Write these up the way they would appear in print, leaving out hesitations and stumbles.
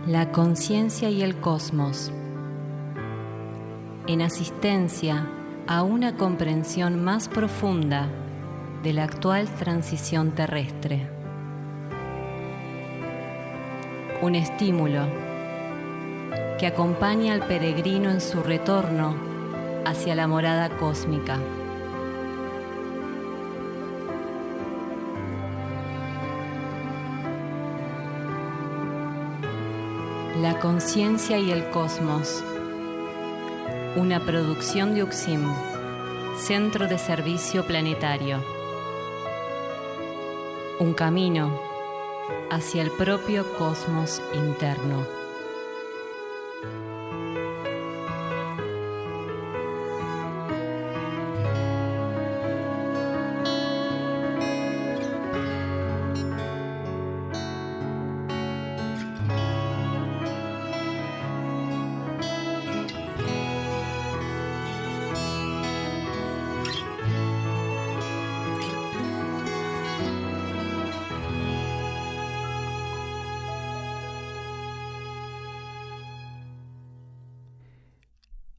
La conciencia y el cosmos, en asistencia a una comprensión más profunda de la actual transición terrestre. Un estímulo que acompaña al peregrino en su retorno hacia la morada cósmica. La conciencia y el cosmos, una producción de UXIM, Centro de Servicio Planetario. Un camino hacia el propio cosmos interno.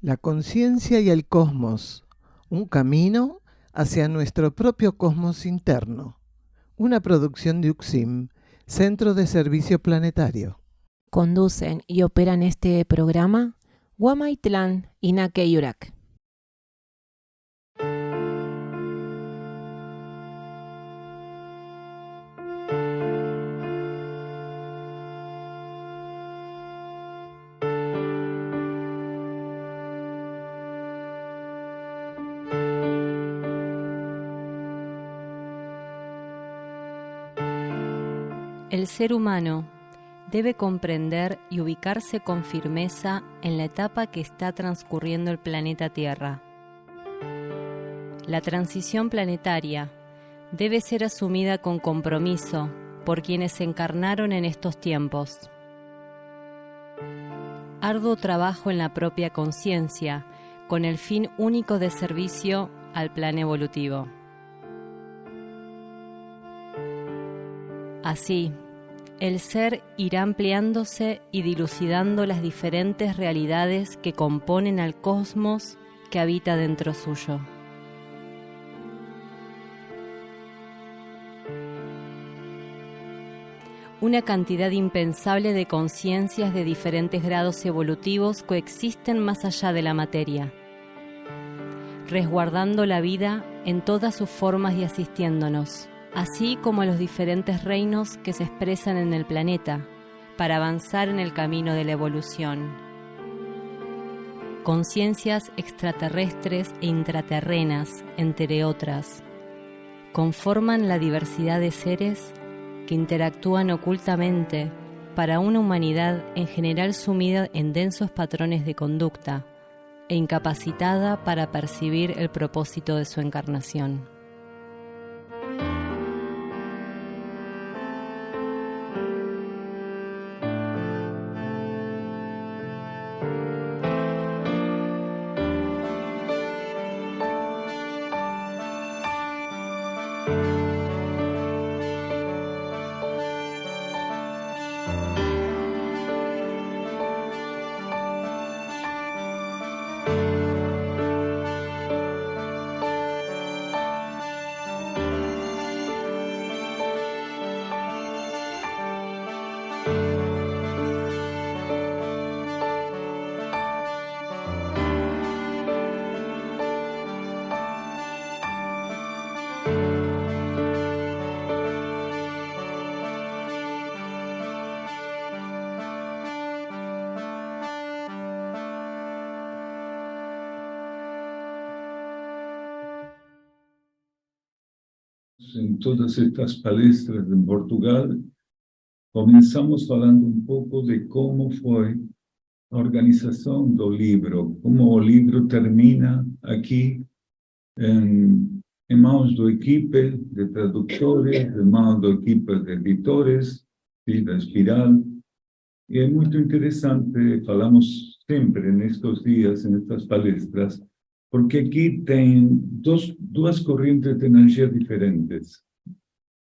La conciencia y el cosmos, un camino hacia nuestro propio cosmos interno. Una producción de UXIM, Centro de Servicio Planetario. Conducen y operan este programa Guamaitlán y Naque Yurak. El ser humano debe comprender y ubicarse con firmeza en la etapa que está transcurriendo el planeta Tierra. La transición planetaria debe ser asumida con compromiso por quienes encarnaron en estos tiempos. Arduo trabajo en la propia conciencia, con el fin único de servicio al plan evolutivo. Así, el ser irá ampliándose y dilucidando las diferentes realidades que componen al cosmos que habita dentro suyo. Una cantidad impensable de conciencias de diferentes grados evolutivos coexisten más allá de la materia, resguardando la vida en todas sus formas y asistiéndonos, así como los diferentes reinos que se expresan en el planeta, para avanzar en el camino de la evolución. Conciencias extraterrestres e intraterrenas, entre otras, conforman la diversidad de seres que interactúan ocultamente para una humanidad en general sumida en densos patrones de conducta e incapacitada para percibir el propósito de su encarnación. En todas estas palestras en Portugal, comenzamos falando un pouco de como foi a organização do livro, como o livro termina aqui em mãos da equipe de tradutores, em mãos da equipe de editores, da Espiral. E é muito interessante, falamos sempre nestes dias, nestas palestras, porque aqui tem duas correntes de energia diferentes.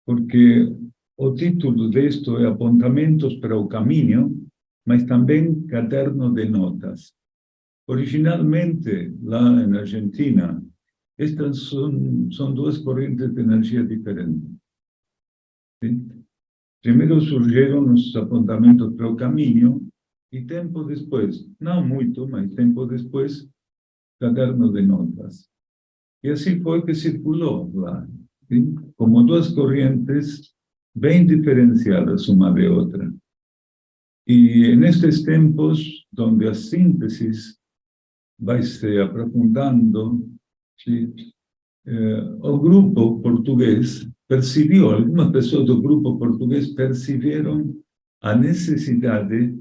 Porque o título disto é Apontamentos para o Caminho, mas também caderno de notas. Originalmente, lá em Argentina, estas são duas correntes de energia diferentes. Sim? Primeiro surgiram os apontamentos para o caminho, e tempo depois, não muito, mas tempo depois, caderno de notas. E assim foi que circulou lá, sim? Como duas correntes bem diferenciadas uma de outra. E nestes tempos, onde a síntese vai se aprofundando, sim? O grupo português percebeu, algumas pessoas do grupo português perceberam a necessidade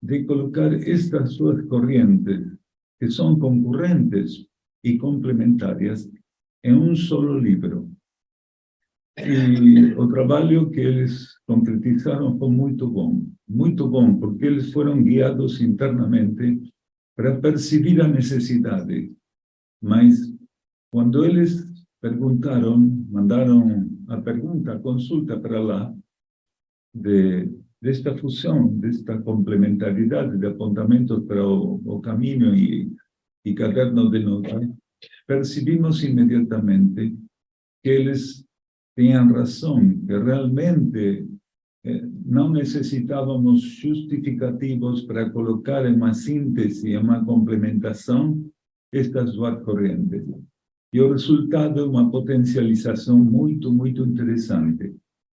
de colocar estas duas correntes, que são concorrentes e complementares, em um solo livro. E o trabalho que eles concretizaram foi muito bom, porque eles foram guiados internamente para perceber a necessidade. Mas quando eles perguntaram, mandaram a pergunta, a consulta para lá, desta fusão, desta complementaridade de apontamentos para o caminho e caderno de notas, percebimos imediatamente que eles tinham razão, que realmente não necessitávamos justificativos para colocar em uma síntese, em uma complementação, estas duas correntes. E o resultado é uma potencialização muito, muito interessante.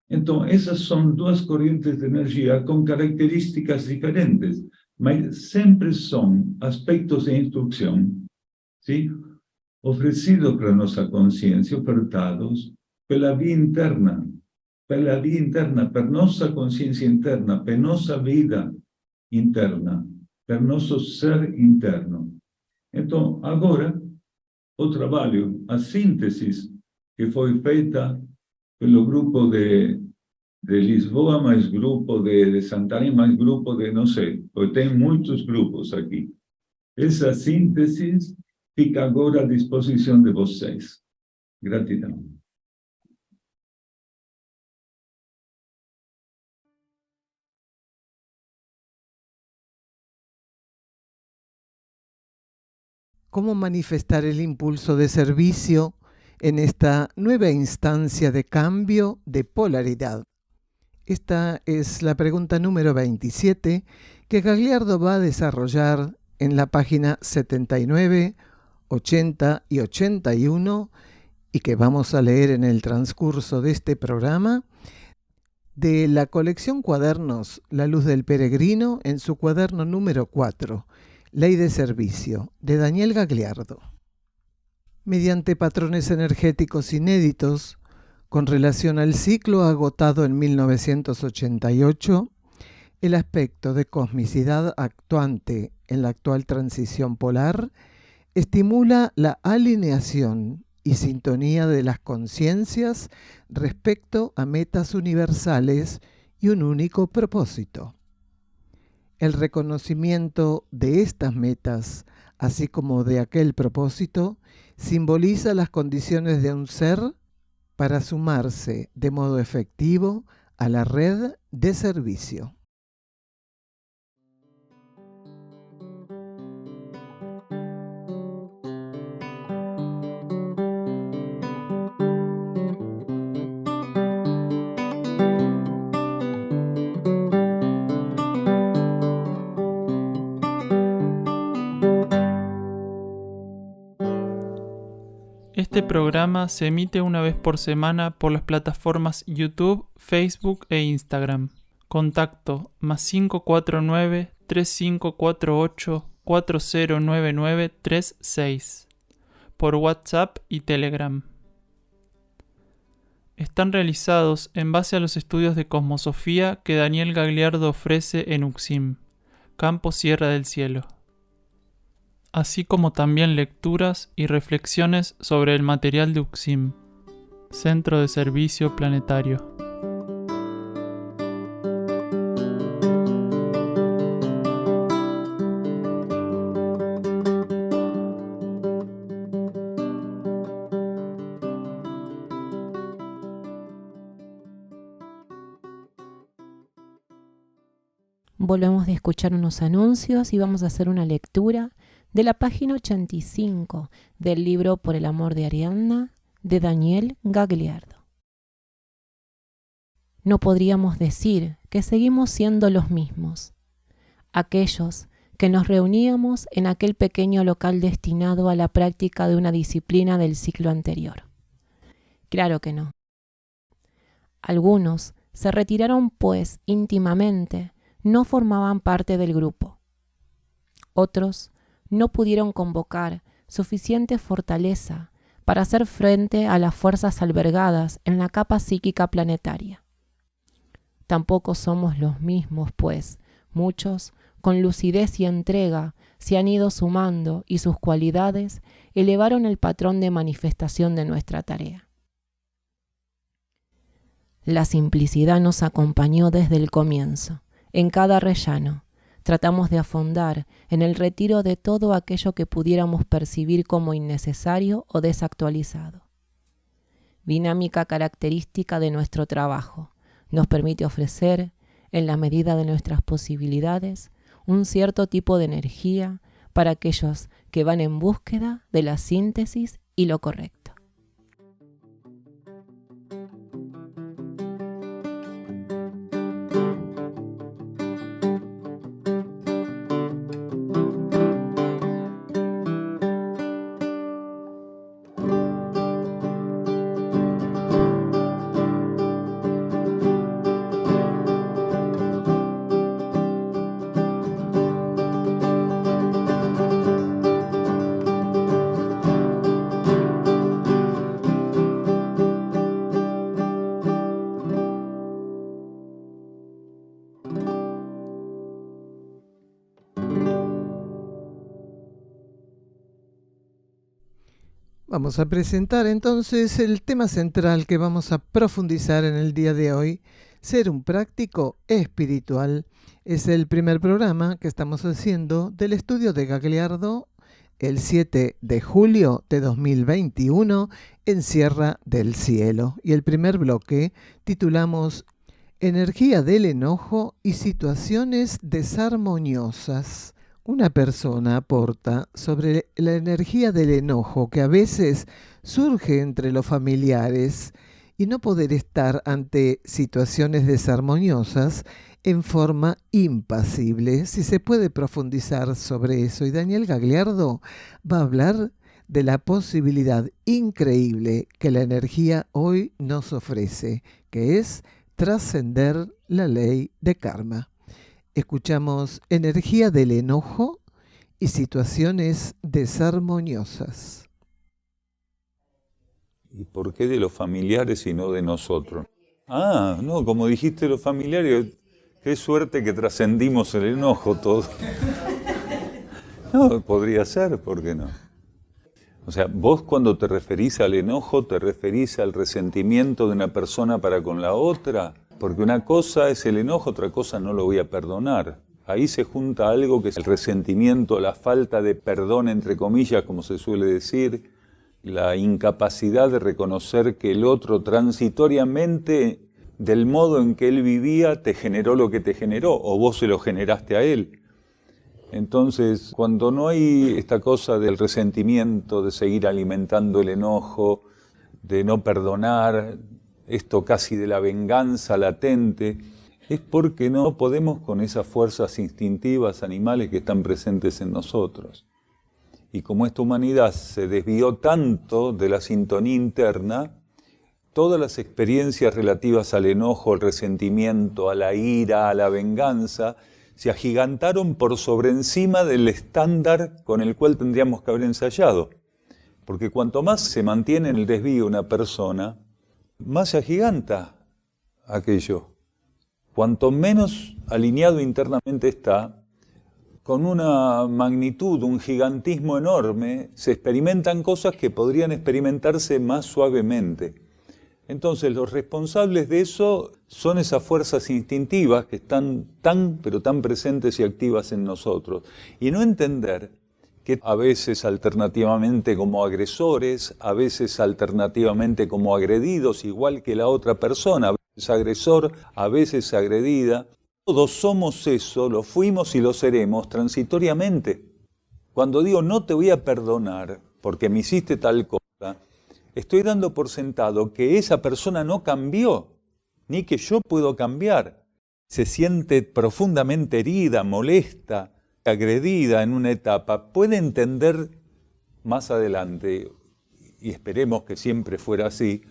Então, essas são duas correntes de energia com características diferentes, mas sempre são aspectos de instrução, sim? Oferecidos para nossa consciência, ofertados pela via interna, per nossa consciência interna, per nossa vida interna, per nosso ser interno. Então, agora, o trabalho, a síntese que foi feita pelo grupo de Lisboa, mais grupo de Santarém, mais grupo de, não sei, porque tem muitos grupos aqui. Essa síntese fica agora à disposição de vocês. Gratidão. ¿Cómo manifestar el impulso de servicio en esta nueva instancia de cambio de polaridad? Esta es la pregunta número 27 que Gagliardo va a desarrollar en la página 79, 80 y 81 y que vamos a leer en el transcurso de este programa de la colección Cuadernos La Luz del Peregrino en su cuaderno número 4, Ley de Servicio, de Daniel Gagliardo. Mediante patrones energéticos inéditos, con relación al ciclo agotado en 1988, el aspecto de cosmicidad actuante en la actual transición polar estimula la alineación y sintonía de las conciencias respecto a metas universales y un único propósito. El reconocimiento de estas metas, así como de aquel propósito, simboliza las condiciones de un ser para sumarse de modo efectivo a la red de servicio. Este programa se emite una vez por semana por las plataformas YouTube, Facebook e Instagram. Contacto +549 3548 409936 por WhatsApp y Telegram. Están realizados en base a los estudios de cosmosofía que Daniel Gagliardo ofrece en UXIM, Campo Sierra del Cielo, así como también lecturas y reflexiones sobre el material de UXIM, Centro de Servicio Planetario. volvemos de escuchar unos anuncios y vamos a hacer una lectura de la página 85 del libro Por el amor de Ariadna de Daniel Gagliardo. No podríamos decir que seguimos siendo los mismos, aquellos que nos reuníamos en aquel pequeño local destinado a la práctica de una disciplina del ciclo anterior. Claro que no. Algunos se retiraron pues íntimamente, no formaban parte del grupo. Otros no pudieron convocar suficiente fortaleza para hacer frente a las fuerzas albergadas en la capa psíquica planetaria. Tampoco somos los mismos, pues muchos, con lucidez y entrega, se han ido sumando y sus cualidades elevaron el patrón de manifestación de nuestra tarea. La simplicidad nos acompañó desde el comienzo. En cada rellano tratamos de afondar en el retiro de todo aquello que pudiéramos percibir como innecesario o desactualizado. Dinámica característica de nuestro trabajo, nos permite ofrecer, en la medida de nuestras posibilidades, un cierto tipo de energía para aquellos que van en búsqueda de la síntesis y lo correcto. Vamos a presentar entonces el tema central que vamos a profundizar en el día de hoy. Ser un práctico espiritual es el primer programa que estamos haciendo del estudio de Gagliardo el 7 de julio de 2021 en Sierra del Cielo. Y el primer bloque titulamos Energía del enojo y situaciones desarmoniosas. Una persona aporta sobre la energía del enojo que a veces surge entre los familiares y no poder estar ante situaciones desarmoniosas en forma impasible. Si se puede profundizar sobre eso. Y Daniel Gagliardo va a hablar de la posibilidad increíble que la energía hoy nos ofrece, que es trascender la ley de karma. Escuchamos energía del enojo y situaciones desarmoniosas. ¿Y por qué de los familiares y no de nosotros? No, como dijiste los familiares, qué suerte que trascendimos el enojo todos. No, podría ser, ¿por qué no? O sea, vos cuando te referís al enojo, te referís al resentimiento de una persona para con la otra. Porque una cosa es el enojo, otra cosa no lo voy a perdonar. Ahí se junta algo que es el resentimiento, la falta de perdón, entre comillas, como se suele decir, la incapacidad de reconocer que el otro transitoriamente, del modo en que él vivía, te generó lo que te generó, o vos se lo generaste a él. Entonces, cuando no hay esta cosa del resentimiento, de seguir alimentando el enojo, de no perdonar, esto casi de la venganza latente, es porque no podemos con esas fuerzas instintivas animales que están presentes en nosotros. Y como esta humanidad se desvió tanto de la sintonía interna, todas las experiencias relativas al enojo, al resentimiento, a la ira, a la venganza, se agigantaron por sobre encima del estándar con el cual tendríamos que haber ensayado. Porque cuanto más se mantiene en el desvío una persona, más se agiganta aquello. Cuanto menos alineado internamente está, con una magnitud, un gigantismo enorme, se experimentan cosas que podrían experimentarse más suavemente. Entonces, los responsables de eso son esas fuerzas instintivas que están pero tan presentes y activas en nosotros. Y no entender que a veces alternativamente como agresores, a veces alternativamente como agredidos, igual que la otra persona, a veces agresor, a veces agredida, todos somos eso, lo fuimos y lo seremos transitoriamente. Cuando digo no te voy a perdonar porque me hiciste tal cosa, estoy dando por sentado que esa persona no cambió, ni que yo puedo cambiar. Se siente profundamente herida, molesta, agredida en una etapa. Puede entender más adelante, y esperemos que siempre fuera así,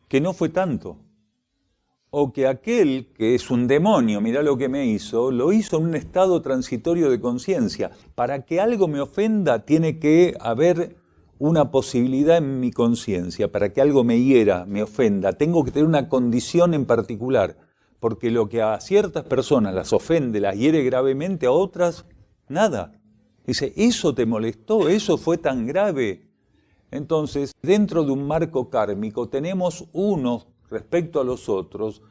que no fue tanto. O que aquel que es un demonio, mirá lo que me hizo, lo hizo en un estado transitorio de conciencia. Para que algo me ofenda tiene que haber una posibilidad en mi conciencia. Para que algo me hiera, me ofenda, tengo que tener una condición en particular. Porque lo que a ciertas personas las ofende, las hiere gravemente, a otras, nada. Dice, ¿eso te molestó? ¿Eso fue tan grave? Entonces, dentro de un marco kármico tenemos unos respecto a los otros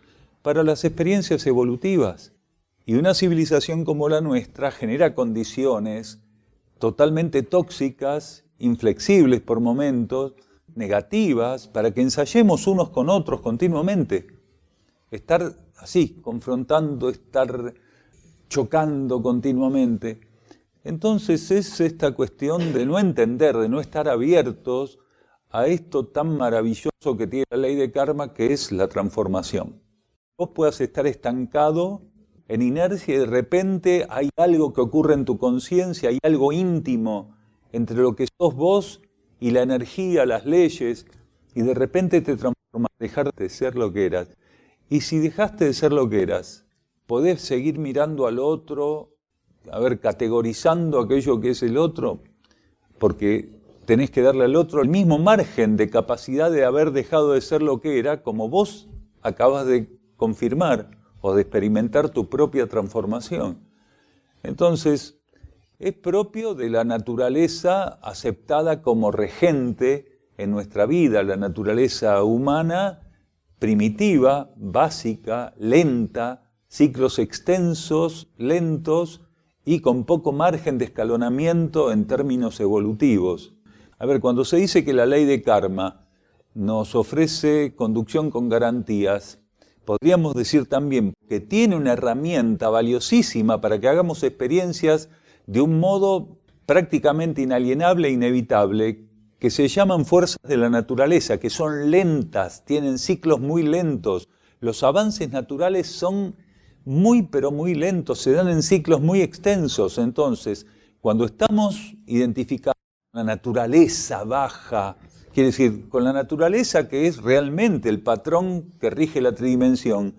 para las experiencias evolutivas. Y una civilización como la nuestra genera condiciones totalmente tóxicas, inflexibles por momentos, negativas, para que ensayemos unos con otros continuamente. Estar así, confrontando, estar chocando continuamente. Entonces es esta cuestión de no entender, de no estar abiertos a esto tan maravilloso que tiene la ley de karma, que es la transformación. Vos puedas estar estancado en inercia y de repente hay algo que ocurre en tu conciencia, hay algo íntimo entre lo que sos vos y la energía, las leyes, y de repente te transformas, dejar de ser lo que eras. Y si dejaste de ser lo que eras, podés seguir mirando al otro, categorizando aquello que es el otro, porque tenés que darle al otro el mismo margen de capacidad de haber dejado de ser lo que era, como vos acabas de confirmar o de experimentar tu propia transformación. Entonces, es propio de la naturaleza aceptada como regente en nuestra vida, la naturaleza humana primitiva, básica, lenta, ciclos extensos, lentos y con poco margen de escalonamiento en términos evolutivos. Cuando se dice que la ley de karma nos ofrece conducción con garantías, podríamos decir también que tiene una herramienta valiosísima para que hagamos experiencias de un modo prácticamente inalienable e inevitable, que se llaman fuerzas de la naturaleza, que son lentas, tienen ciclos muy lentos. Los avances naturales son muy, pero muy lentos, se dan en ciclos muy extensos. Entonces, cuando estamos identificados con la naturaleza baja, quiere decir, con la naturaleza que es realmente el patrón que rige la tridimensión,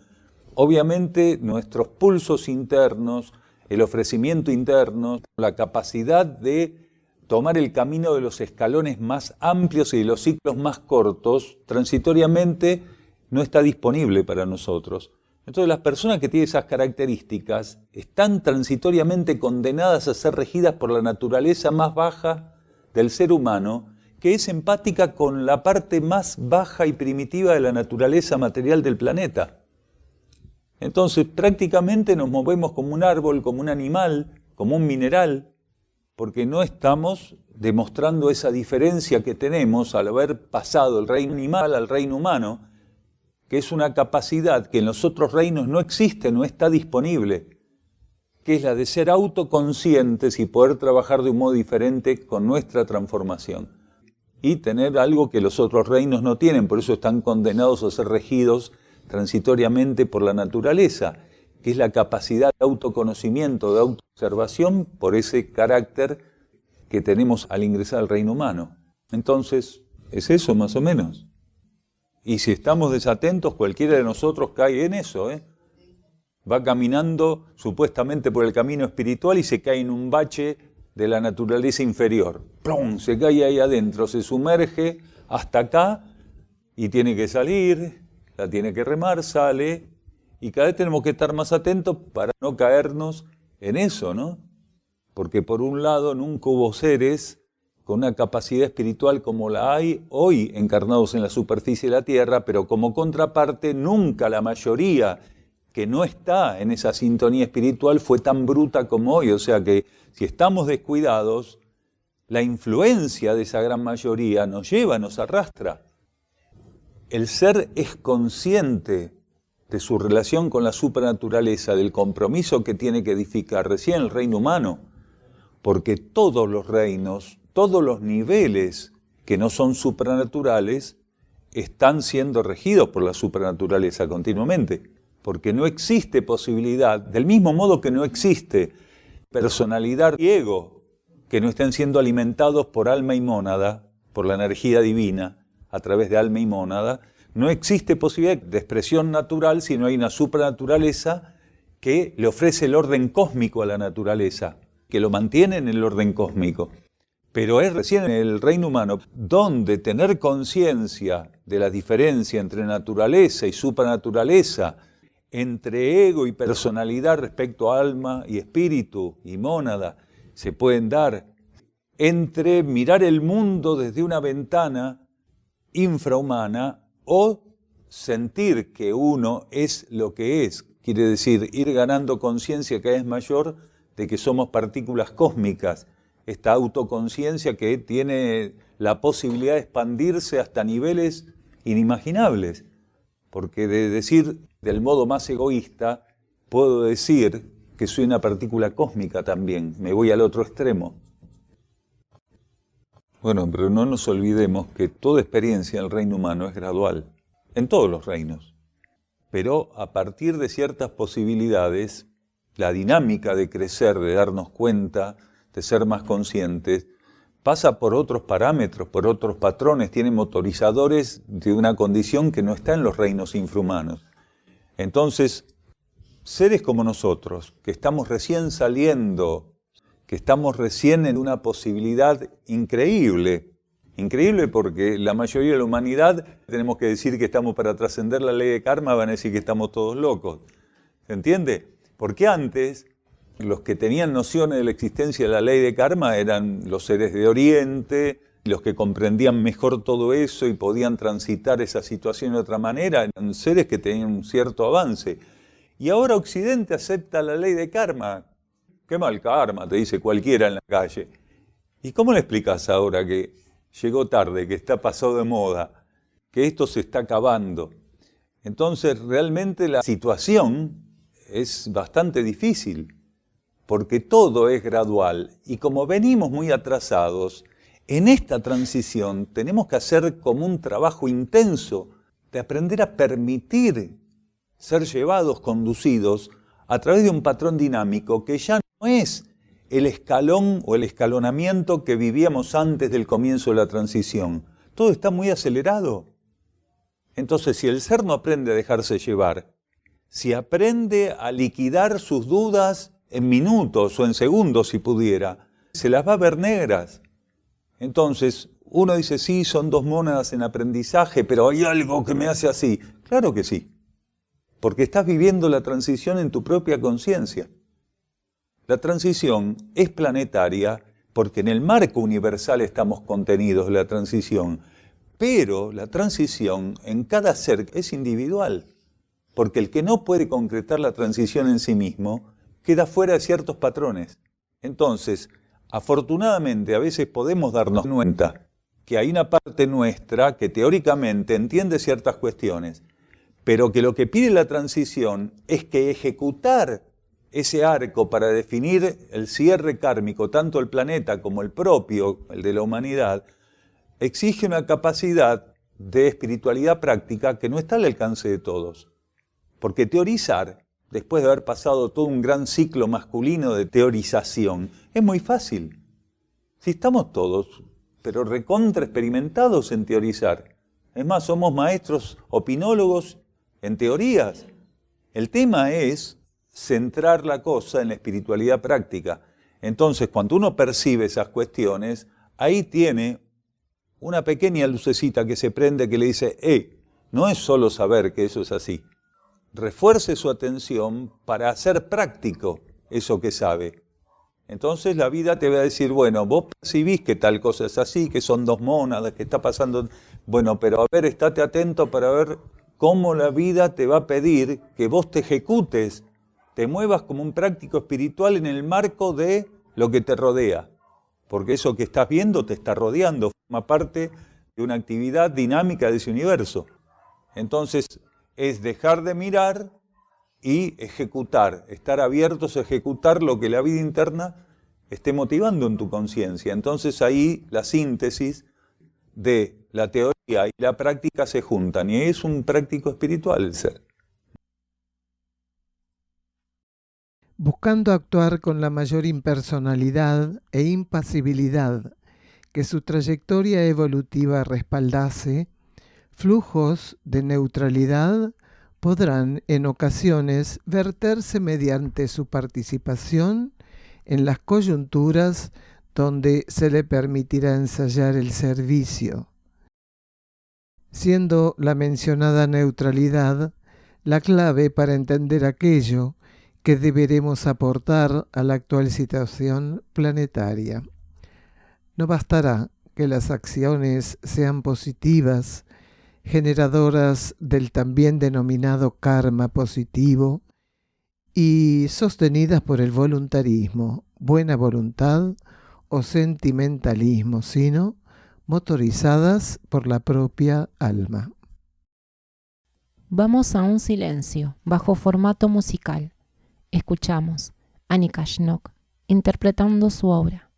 obviamente nuestros pulsos internos, el ofrecimiento interno, la capacidad de tomar el camino de los escalones más amplios y de los ciclos más cortos, transitoriamente no está disponible para nosotros. Entonces las personas que tienen esas características están transitoriamente condenadas a ser regidas por la naturaleza más baja del ser humano, que es empática con la parte más baja y primitiva de la naturaleza material del planeta. Entonces prácticamente nos movemos como un árbol, como un animal, como un mineral, porque no estamos demostrando esa diferencia que tenemos al haber pasado el reino animal al reino humano, que es una capacidad que en los otros reinos no existe, no está disponible, que es la de ser autoconscientes y poder trabajar de un modo diferente con nuestra transformación. Y tener algo que los otros reinos no tienen, por eso están condenados a ser regidos transitoriamente por la naturaleza, que es la capacidad de autoconocimiento, de autoobservación, por ese carácter que tenemos al ingresar al reino humano. Entonces, es eso más o menos. Y si estamos desatentos, cualquiera de nosotros cae en eso, Va caminando supuestamente por el camino espiritual y se cae en un bache de la naturaleza inferior. ¡Plum! Se cae ahí adentro, se sumerge hasta acá y tiene que salir, la tiene que remar, sale, y cada vez tenemos que estar más atentos para no caernos en eso, ¿no? Porque por un lado nunca hubo seres con una capacidad espiritual como la hay hoy encarnados en la superficie de la Tierra, pero como contraparte nunca la mayoría que no está en esa sintonía espiritual fue tan bruta como hoy. O sea que si estamos descuidados, la influencia de esa gran mayoría nos lleva, nos arrastra. El ser es consciente de su relación con la supranaturaleza, del compromiso que tiene que edificar recién el reino humano, porque todos los reinos, todos los niveles que no son supranaturales, están siendo regidos por la supranaturaleza continuamente, porque no existe posibilidad, del mismo modo que no existe personalidad y ego, que no estén siendo alimentados por alma y mónada, por la energía divina, a través de alma y mónada, no existe posibilidad de expresión natural si no hay una supranaturaleza que le ofrece el orden cósmico a la naturaleza, que lo mantiene en el orden cósmico. Pero es recién en el reino humano donde tener conciencia de la diferencia entre naturaleza y supranaturaleza, entre ego y personalidad respecto a alma y espíritu y mónada, se pueden dar, entre mirar el mundo desde una ventana infrahumana o sentir que uno es lo que es, quiere decir ir ganando conciencia cada vez mayor de que somos partículas cósmicas, esta autoconciencia que tiene la posibilidad de expandirse hasta niveles inimaginables, porque de decir del modo más egoísta, puedo decir que soy una partícula cósmica también, me voy al otro extremo. Bueno, pero no nos olvidemos que toda experiencia en el reino humano es gradual, en todos los reinos. Pero a partir de ciertas posibilidades, la dinámica de crecer, de darnos cuenta, de ser más conscientes, pasa por otros parámetros, por otros patrones, tiene motorizadores de una condición que no está en los reinos infrahumanos. Entonces, seres como nosotros, que estamos recién saliendo, que estamos recién en una posibilidad increíble porque la mayoría de la humanidad, tenemos que decir que estamos para trascender la ley de karma, van a decir que estamos todos locos. ¿Se entiende? Porque antes, los que tenían nociones de la existencia de la ley de karma eran los seres de Oriente, los que comprendían mejor todo eso y podían transitar esa situación de otra manera, eran seres que tenían un cierto avance. Y ahora Occidente acepta la ley de karma. Qué mal karma, te dice cualquiera en la calle. ¿Y cómo le explicas ahora que llegó tarde, que está pasado de moda, que esto se está acabando? Entonces realmente la situación es bastante difícil, porque todo es gradual. Y como venimos muy atrasados, en esta transición tenemos que hacer como un trabajo intenso de aprender a permitir ser llevados, conducidos a través de un patrón dinámico que ya no es el escalón o el escalonamiento que vivíamos antes del comienzo de la transición. Todo está muy acelerado. Entonces, si el ser no aprende a dejarse llevar, si aprende a liquidar sus dudas en minutos o en segundos si pudiera, se las va a ver negras. Entonces, uno dice, sí, son dos mónadas en aprendizaje, pero hay algo que me hace así. Claro que sí, porque estás viviendo la transición en tu propia conciencia. La transición es planetaria porque en el marco universal estamos contenidos de la transición, pero la transición en cada ser es individual, porque el que no puede concretar la transición en sí mismo queda fuera de ciertos patrones. Entonces, afortunadamente a veces podemos darnos cuenta que hay una parte nuestra que teóricamente entiende ciertas cuestiones, pero que lo que pide la transición es que ejecutar ese arco para definir el cierre kármico, tanto el planeta como el propio, el de la humanidad, exige una capacidad de espiritualidad práctica que no está al alcance de todos. Porque teorizar, después de haber pasado todo un gran ciclo masculino de teorización, es muy fácil. Si estamos todos, pero recontra experimentados en teorizar. Es más, somos maestros opinólogos en teorías. El tema es centrar la cosa en la espiritualidad práctica. Entonces, cuando uno percibe esas cuestiones, ahí tiene una pequeña lucecita que se prende que le dice, no es solo saber que eso es así. Refuerce su atención para hacer práctico eso que sabe. Entonces la vida te va a decir, bueno, vos percibís que tal cosa es así, que son dos mónadas, que está pasando... Bueno, pero a ver, estate atento para ver cómo la vida te va a pedir que vos te ejecutes, te muevas como un práctico espiritual en el marco de lo que te rodea. Porque eso que estás viendo te está rodeando, forma parte de una actividad dinámica de ese universo. Entonces, es dejar de mirar y ejecutar, estar abiertos a ejecutar lo que la vida interna esté motivando en tu conciencia. Entonces ahí la síntesis de la teoría y la práctica se juntan, y es un práctico espiritual el ser. Buscando actuar con la mayor impersonalidad e impasibilidad que su trayectoria evolutiva respaldase, flujos de neutralidad podrán en ocasiones verterse mediante su participación en las coyunturas donde se le permitirá ensayar el servicio, siendo la mencionada neutralidad la clave para entender aquello que deberemos aportar a la actual situación planetaria. No bastará que las acciones sean positivas, generadoras del también denominado karma positivo y sostenidas por el voluntarismo, buena voluntad o sentimentalismo, sino motorizadas por la propia alma. Vamos a un silencio bajo formato musical. Escuchamos a Nikashnok interpretando su obra,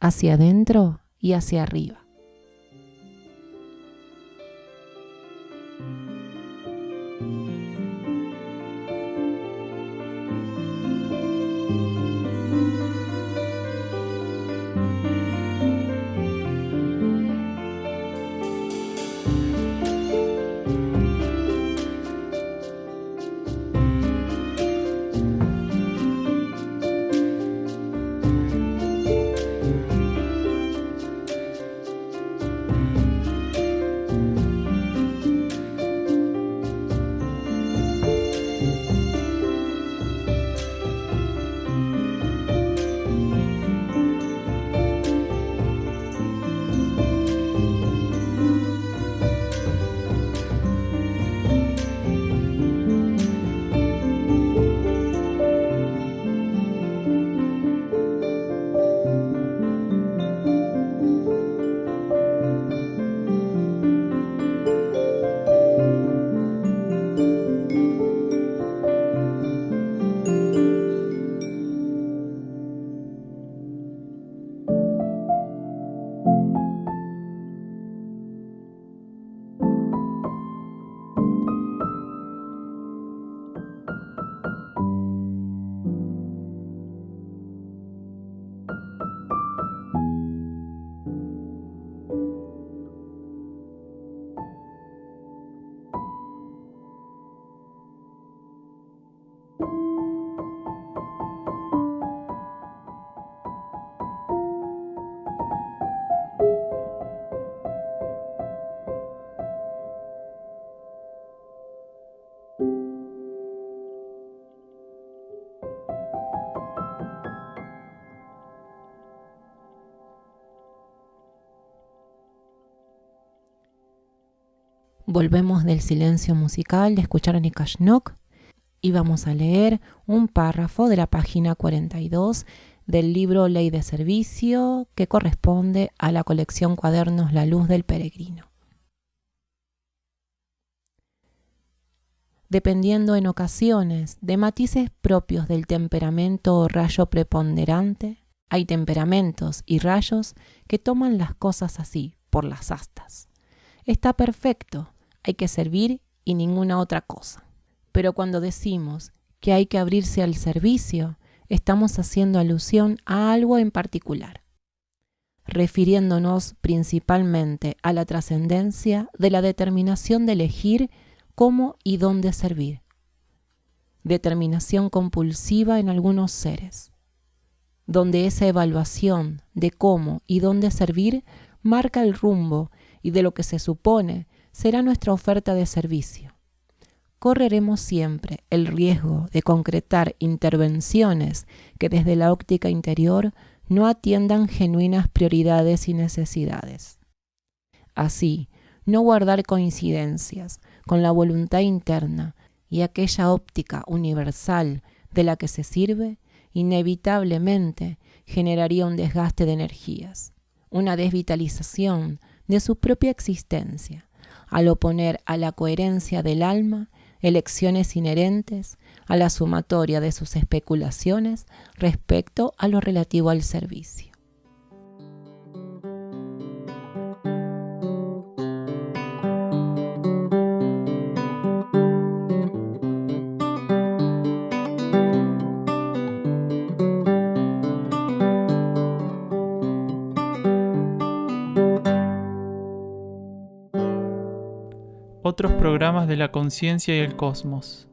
hacia adentro y hacia arriba. Volvemos del silencio musical de escuchar a Nikashnok y vamos a leer un párrafo de la página 42 del libro Ley de Servicio que corresponde a la colección Cuadernos La Luz del Peregrino. Dependiendo en ocasiones de matices propios del temperamento o rayo preponderante, hay temperamentos y rayos que toman las cosas así, por las astas. Está perfecto, hay que servir y ninguna otra cosa. Pero cuando decimos que hay que abrirse al servicio, estamos haciendo alusión a algo en particular, refiriéndonos principalmente a la trascendencia de la determinación de elegir cómo y dónde servir. Determinación compulsiva en algunos seres, donde esa evaluación de cómo y dónde servir marca el rumbo y de lo que se supone será nuestra oferta de servicio. Correremos siempre el riesgo de concretar intervenciones que desde la óptica interior no atiendan genuinas prioridades y necesidades. Así, no guardar coincidencias con la voluntad interna y aquella óptica universal de la que se sirve, inevitablemente generaría un desgaste de energías, una desvitalización de su propia existencia, al oponer a la coherencia del alma elecciones inherentes a la sumatoria de sus especulaciones respecto a lo relativo al servicio. Otros programas de la conciencia y el cosmos.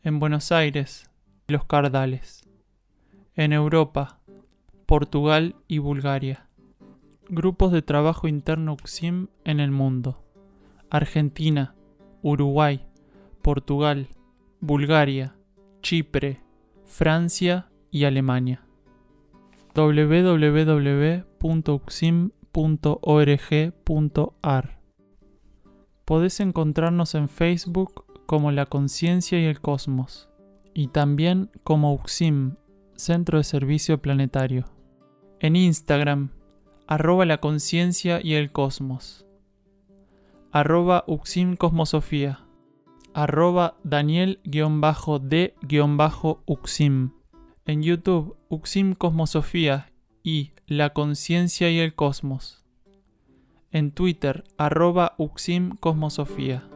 En Buenos Aires, Los Cardales. En Europa, Portugal y Bulgaria. Grupos de trabajo interno UCSIM en el mundo. Argentina, Uruguay, Portugal, Bulgaria, Chipre, Francia y Alemania. www.ucsim.org.ar. Podés encontrarnos en Facebook como La Conciencia y el Cosmos, y también como UCSIM, Centro de Servicio Planetario. En Instagram, @La Conciencia y el Cosmos, @UCSIM Cosmosofía, @Daniel_D_UCSIM. En YouTube, UCSIM Cosmosofía y La Conciencia y el Cosmos. En Twitter, @UCSIM Cosmosofía.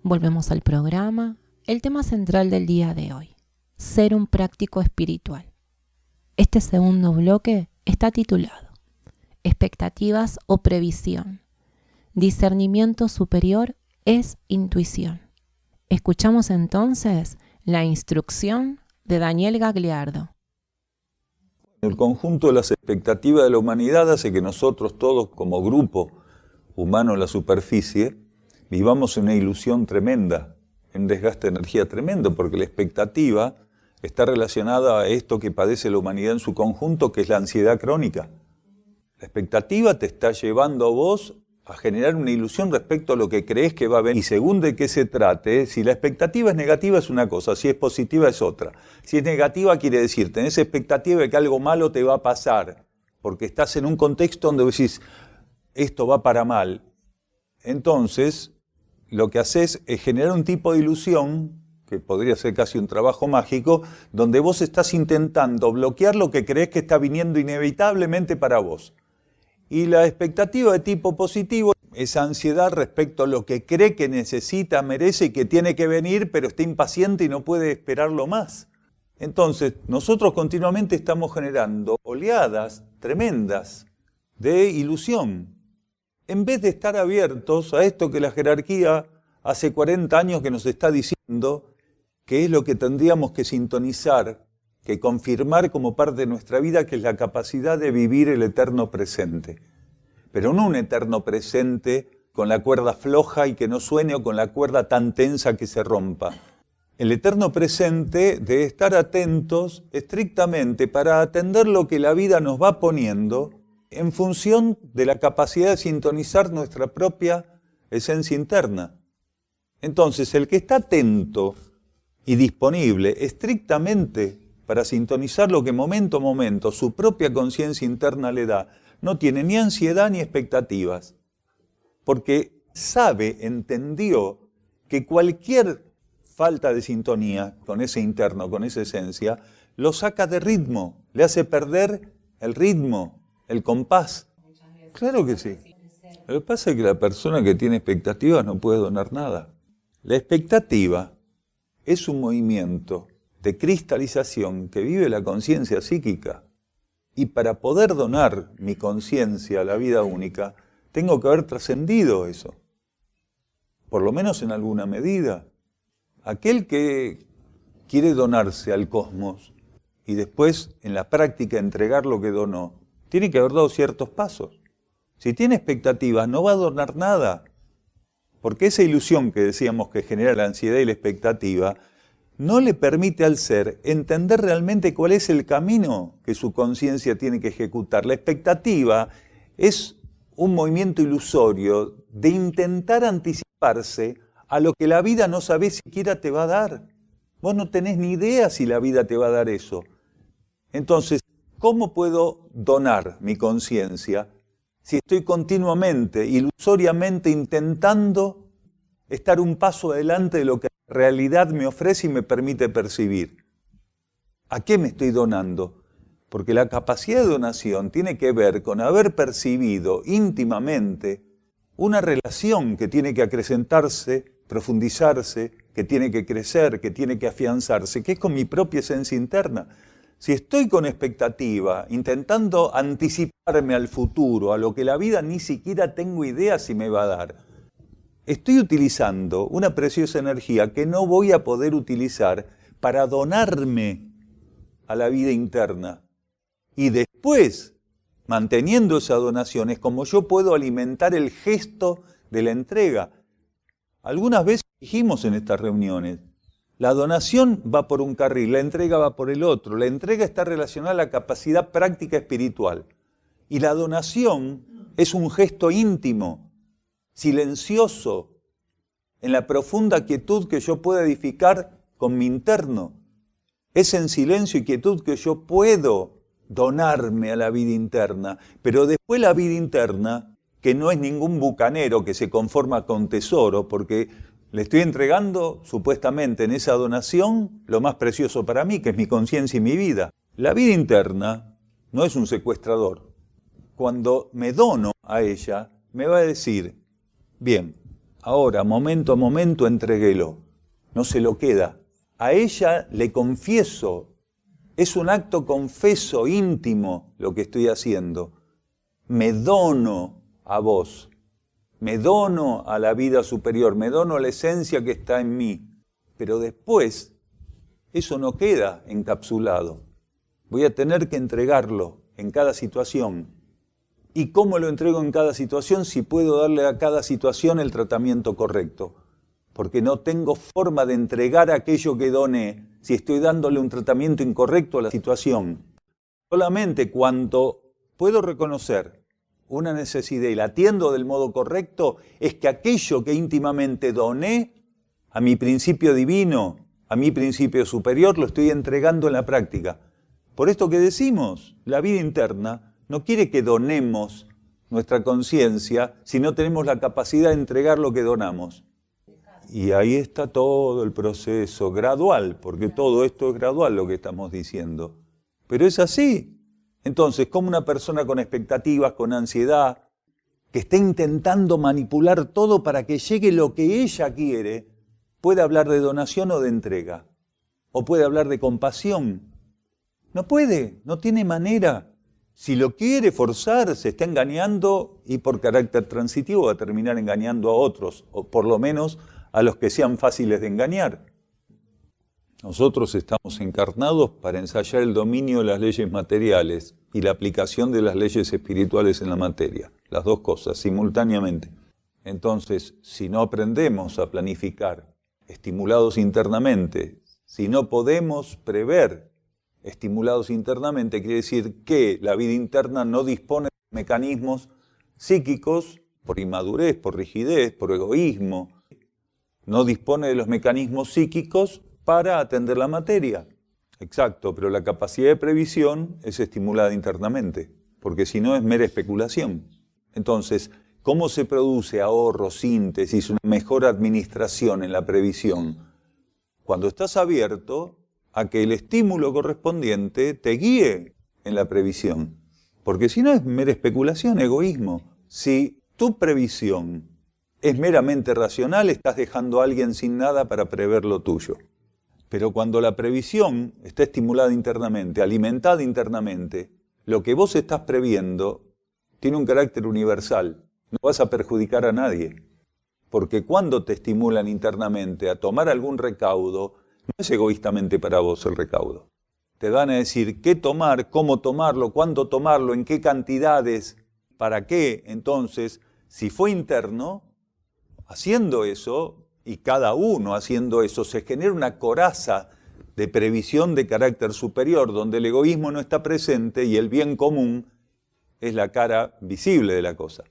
Volvemos al programa. El tema central del día de hoy: ser un práctico espiritual. Este segundo bloque está titulado Expectativas o previsión. Discernimiento superior es intuición. Escuchamos entonces la instrucción de Daniel Gagliardo. El conjunto de las expectativas de la humanidad hace que nosotros todos, como grupo humano en la superficie, vivamos en una ilusión tremenda, en desgaste de energía tremendo, porque la expectativa está relacionada a esto que padece la humanidad en su conjunto, que es la ansiedad crónica. La expectativa te está llevando a vos a generar una ilusión respecto a lo que crees que va a venir. Y según de qué se trate, si la expectativa es negativa es una cosa, si es positiva es otra. Si es negativa quiere decir, tenés expectativa de que algo malo te va a pasar, porque estás en un contexto donde decís, esto va para mal. Entonces, lo que haces es generar un tipo de ilusión, que podría ser casi un trabajo mágico, donde vos estás intentando bloquear lo que crees que está viniendo inevitablemente para vos. Y la expectativa de tipo positivo, esa ansiedad respecto a lo que cree que necesita, merece y que tiene que venir, pero está impaciente y no puede esperarlo más. Entonces, nosotros continuamente estamos generando oleadas tremendas de ilusión, en vez de estar abiertos a esto que la jerarquía hace 40 años que nos está diciendo, que es lo que tendríamos que sintonizar, que confirmar como parte de nuestra vida, que es la capacidad de vivir el eterno presente. Pero no un eterno presente con la cuerda floja y que no suene, o con la cuerda tan tensa que se rompa. El eterno presente de estar atentos estrictamente para atender lo que la vida nos va poniendo en función de la capacidad de sintonizar nuestra propia esencia interna. Entonces, el que está atento y disponible estrictamente para sintonizar lo que momento a momento su propia conciencia interna le da, no tiene ni ansiedad ni expectativas, porque sabe, entendió que cualquier falta de sintonía con ese interno, con esa esencia, lo saca de ritmo, le hace perder el ritmo, el compás. Claro que sí. Lo que pasa es que la persona que tiene expectativas no puede donar nada. La expectativa es un movimiento de cristalización que vive la conciencia psíquica. Y para poder donar mi conciencia a la vida única, tengo que haber trascendido eso. Por lo menos en alguna medida. Aquel que quiere donarse al cosmos y después en la práctica entregar lo que donó, tiene que haber dado ciertos pasos. Si tiene expectativas, no va a donar nada, porque esa ilusión que decíamos que genera la ansiedad y la expectativa, no le permite al ser entender realmente cuál es el camino que su conciencia tiene que ejecutar. La expectativa es un movimiento ilusorio de intentar anticiparse a lo que la vida no sabe siquiera te va a dar. Vos no tenés ni idea si la vida te va a dar eso. Entonces, ¿cómo puedo donar mi conciencia si estoy continuamente, ilusoriamente intentando estar un paso adelante de lo que la realidad me ofrece y me permite percibir? ¿A qué me estoy donando? Porque la capacidad de donación tiene que ver con haber percibido íntimamente una relación que tiene que acrecentarse, profundizarse, que tiene que crecer, que tiene que afianzarse, que es con mi propia esencia interna. Si estoy con expectativa, intentando anticiparme al futuro, a lo que la vida ni siquiera tengo idea si me va a dar, estoy utilizando una preciosa energía que no voy a poder utilizar para donarme a la vida interna. Y después, manteniendo esa donación, es como yo puedo alimentar el gesto de la entrega. Algunas veces dijimos en estas reuniones, la donación va por un carril, la entrega va por el otro. La entrega está relacionada a la capacidad práctica espiritual. Y la donación es un gesto íntimo, silencioso, en la profunda quietud que yo puedo edificar con mi interno. Es en silencio y quietud que yo puedo donarme a la vida interna. Pero después la vida interna, que no es ningún bucanero que se conforma con tesoro, porque le estoy entregando, supuestamente, en esa donación, lo más precioso para mí, que es mi conciencia y mi vida. La vida interna no es un secuestrador. Cuando me dono a ella, me va a decir, bien, ahora, momento a momento, entréguelo. No se lo queda. A ella le confieso. Es un acto confeso, íntimo, lo que estoy haciendo. Me dono a vos. Me dono a la vida superior, me dono a la esencia que está en mí. Pero después, eso no queda encapsulado. Voy a tener que entregarlo en cada situación. ¿Y cómo lo entrego en cada situación? Si puedo darle a cada situación el tratamiento correcto. Porque no tengo forma de entregar aquello que doné si estoy dándole un tratamiento incorrecto a la situación. Solamente cuando puedo reconocer una necesidad y la atiendo del modo correcto, es que aquello que íntimamente doné a mi principio divino, a mi principio superior, lo estoy entregando en la práctica. Por esto que decimos, la vida interna no quiere que donemos nuestra conciencia si no tenemos la capacidad de entregar lo que donamos. Y ahí está todo el proceso gradual, porque todo esto es gradual lo que estamos diciendo. Pero es así. Entonces, como una persona con expectativas, con ansiedad, que está intentando manipular todo para que llegue lo que ella quiere, puede hablar de donación o de entrega, o puede hablar de compasión. No puede, no tiene manera. Si lo quiere forzar, se está engañando y por carácter transitivo va a terminar engañando a otros, o por lo menos a los que sean fáciles de engañar. Nosotros estamos encarnados para ensayar el dominio de las leyes materiales y la aplicación de las leyes espirituales en la materia, las dos cosas simultáneamente. Entonces, si no aprendemos a planificar, estimulados internamente, si no podemos prever, estimulados internamente, quiere decir que la vida interna no dispone de mecanismos psíquicos, por inmadurez, por rigidez, por egoísmo, no dispone de los mecanismos psíquicos para atender la materia. Exacto, pero la capacidad de previsión es estimulada internamente, porque si no es mera especulación. Entonces, ¿cómo se produce ahorro, síntesis, una mejor administración en la previsión? Cuando estás abierto a que el estímulo correspondiente te guíe en la previsión, porque si no es mera especulación, egoísmo. Si tu previsión es meramente racional, estás dejando a alguien sin nada para prever lo tuyo. Pero cuando la previsión está estimulada internamente, alimentada internamente, lo que vos estás previendo tiene un carácter universal. No vas a perjudicar a nadie. Porque cuando te estimulan internamente a tomar algún recaudo, no es egoístamente para vos el recaudo. te van a decir qué tomar, cómo tomarlo, cuándo tomarlo, en qué cantidades, para qué. Entonces, si fue interno, haciendo eso, y cada uno haciendo eso, se genera una coraza de previsión de carácter superior, donde el egoísmo no está presente y el bien común es la cara visible de la cosa.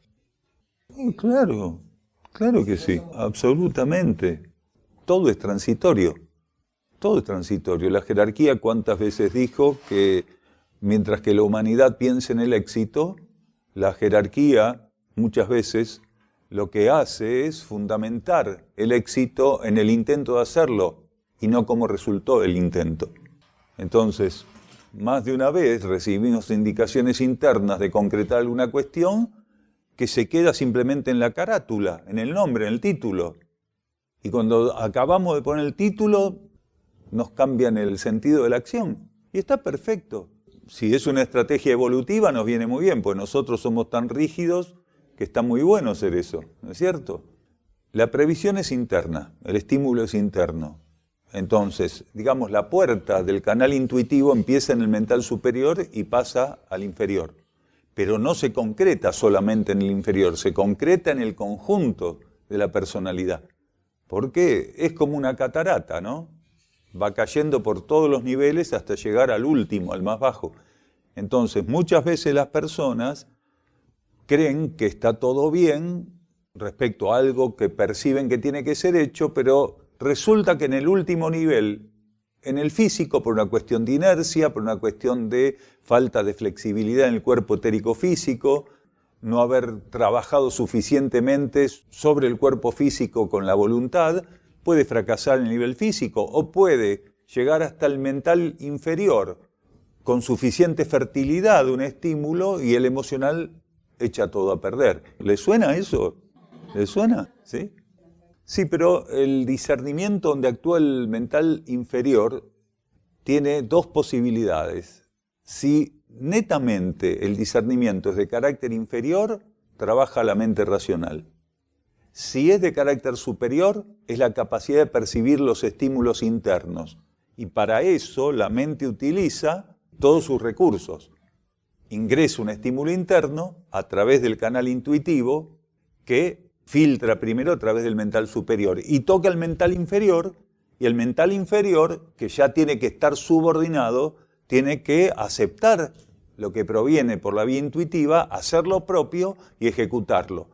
Claro, claro que sí, absolutamente. Todo es transitorio. Todo es transitorio. La jerarquía, ¿cuántas veces dijo que mientras que la humanidad piensa en el éxito, la jerarquía muchas veces lo que hace es fundamentar el éxito en el intento de hacerlo y no cómo resultó el intento? Entonces, más de una vez recibimos indicaciones internas de concretar alguna cuestión que se queda simplemente en la carátula, en el nombre, en el título. Y cuando acabamos de poner el título, nos cambian el sentido de la acción. Y está perfecto. Si es una estrategia evolutiva, nos viene muy bien, pues nosotros somos tan rígidos que está muy bueno hacer eso, ¿no es cierto? La previsión es interna, el estímulo es interno. Entonces, digamos, la puerta del canal intuitivo empieza en el mental superior y pasa al inferior. Pero no se concreta solamente en el inferior, se concreta en el conjunto de la personalidad. Porque es como una catarata, ¿no? Va cayendo por todos los niveles hasta llegar al último, al más bajo. Entonces, muchas veces las personas creen que está todo bien respecto a algo que perciben que tiene que ser hecho, pero resulta que en el último nivel, en el físico, por una cuestión de inercia, por una cuestión de falta de flexibilidad en el cuerpo etérico físico, no haber trabajado suficientemente sobre el cuerpo físico con la voluntad, puede fracasar en el nivel físico o puede llegar hasta el mental inferior con suficiente fertilidad, un estímulo, y el emocional echa todo a perder. ¿Le suena eso? ¿Le suena? ¿Sí? Sí, pero el discernimiento donde actúa el mental inferior tiene dos posibilidades. Si netamente el discernimiento es de carácter inferior, trabaja la mente racional. Si es de carácter superior, es la capacidad de percibir los estímulos internos. Y para eso la mente utiliza todos sus recursos. Ingresa un estímulo interno a través del canal intuitivo que filtra primero a través del mental superior y toca el mental inferior, y el mental inferior, que ya tiene que estar subordinado, tiene que aceptar lo que proviene por la vía intuitiva, hacer lo propio y ejecutarlo.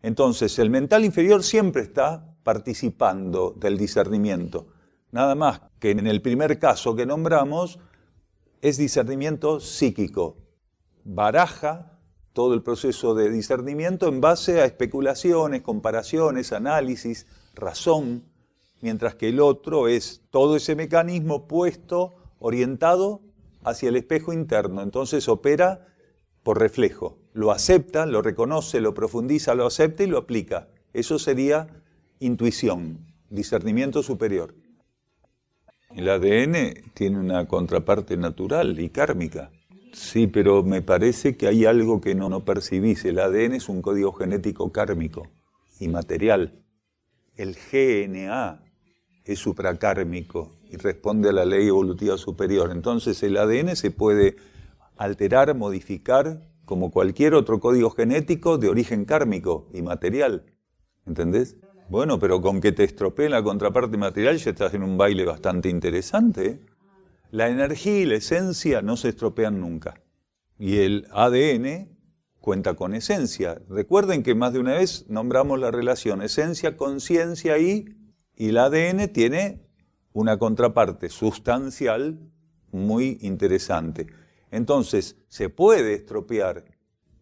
Entonces, el mental inferior siempre está participando del discernimiento. Nada más que en el primer caso que nombramos es discernimiento psíquico. Baraja todo el proceso de discernimiento en base a especulaciones, comparaciones, análisis, razón, mientras que el otro es todo ese mecanismo puesto, orientado hacia el espejo interno. Entonces opera por reflejo. Lo acepta, lo reconoce, lo profundiza, lo acepta y lo aplica. Eso sería intuición, discernimiento superior. El ADN tiene una contraparte natural y kármica. Sí, pero me parece que hay algo que no percibís. El ADN es un código genético kármico y material. El GNA es supracármico y responde a la ley evolutiva superior. Entonces el ADN se puede alterar, modificar, como cualquier otro código genético de origen kármico y material. ¿Entendés? Bueno, pero con que te estropeen la contraparte material ya estás en un baile bastante interesante, ¿eh? La energía y la esencia no se estropean nunca. Y el ADN cuenta con esencia. Recuerden que más de una vez nombramos la relación esencia-conciencia y el ADN tiene una contraparte sustancial muy interesante. Entonces, se puede estropear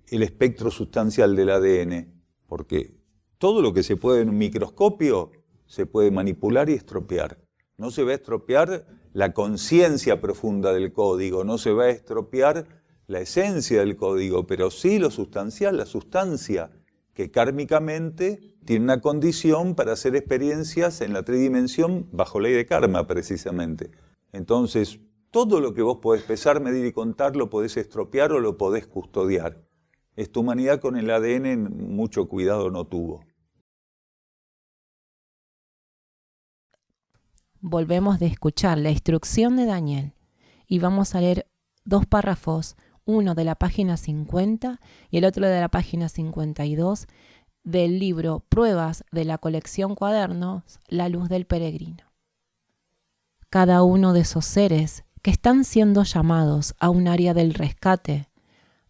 el espectro sustancial del ADN, porque todo lo que se puede en un microscopio se puede manipular y estropear. No se va a estropear la conciencia profunda del código, no se va a estropear la esencia del código, pero sí lo sustancial, la sustancia, que kármicamente tiene una condición para hacer experiencias en la tridimensión bajo ley de karma, precisamente. Entonces, todo lo que vos podés pesar, medir y contar, lo podés estropear o lo podés custodiar. Esta humanidad con el ADN mucho cuidado no tuvo. Volvemos de escuchar la instrucción de Daniel y vamos a leer 2 párrafos, uno de la página 50 y el otro de la página 52 del libro Pruebas de la colección Cuadernos, La luz del peregrino. Cada uno de esos seres que están siendo llamados a un área del rescate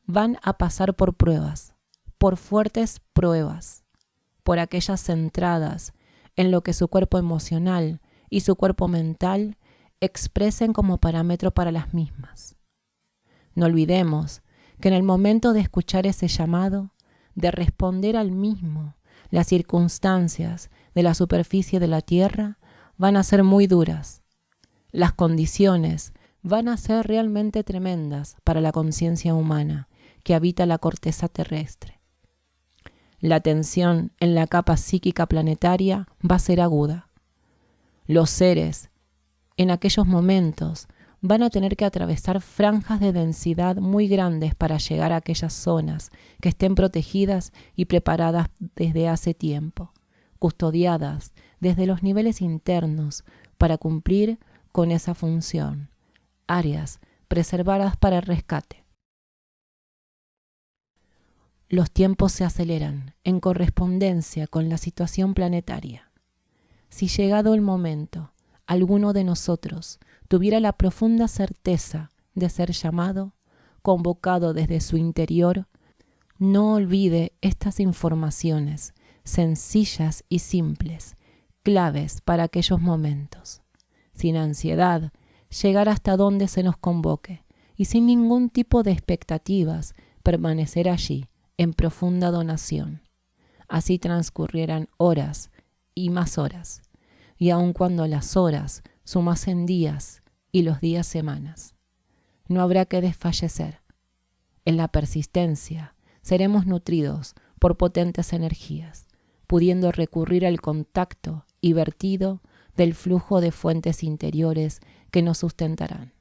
van a pasar por pruebas, por fuertes pruebas, por aquellas centradas en lo que su cuerpo emocional y su cuerpo mental expresen como parámetro para las mismas. No olvidemos que en el momento de escuchar ese llamado, de responder al mismo, las circunstancias de la superficie de la Tierra van a ser muy duras. Las condiciones van a ser realmente tremendas para la conciencia humana que habita la corteza terrestre. La tensión en la capa psíquica planetaria va a ser aguda. Los seres, en aquellos momentos, van a tener que atravesar franjas de densidad muy grandes para llegar a aquellas zonas que estén protegidas y preparadas desde hace tiempo, custodiadas desde los niveles internos para cumplir con esa función, áreas preservadas para el rescate. Los tiempos se aceleran en correspondencia con la situación planetaria. Si llegado el momento, alguno de nosotros tuviera la profunda certeza de ser llamado, convocado desde su interior, no olvide estas informaciones sencillas y simples, claves para aquellos momentos. Sin ansiedad, llegar hasta donde se nos convoque y sin ningún tipo de expectativas, permanecer allí en profunda donación. Así transcurrieran horas y más horas, y aun cuando las horas sumasen días y los días semanas, no habrá que desfallecer. En la persistencia seremos nutridos por potentes energías, pudiendo recurrir al contacto y vertido del flujo de fuentes interiores que nos sustentarán,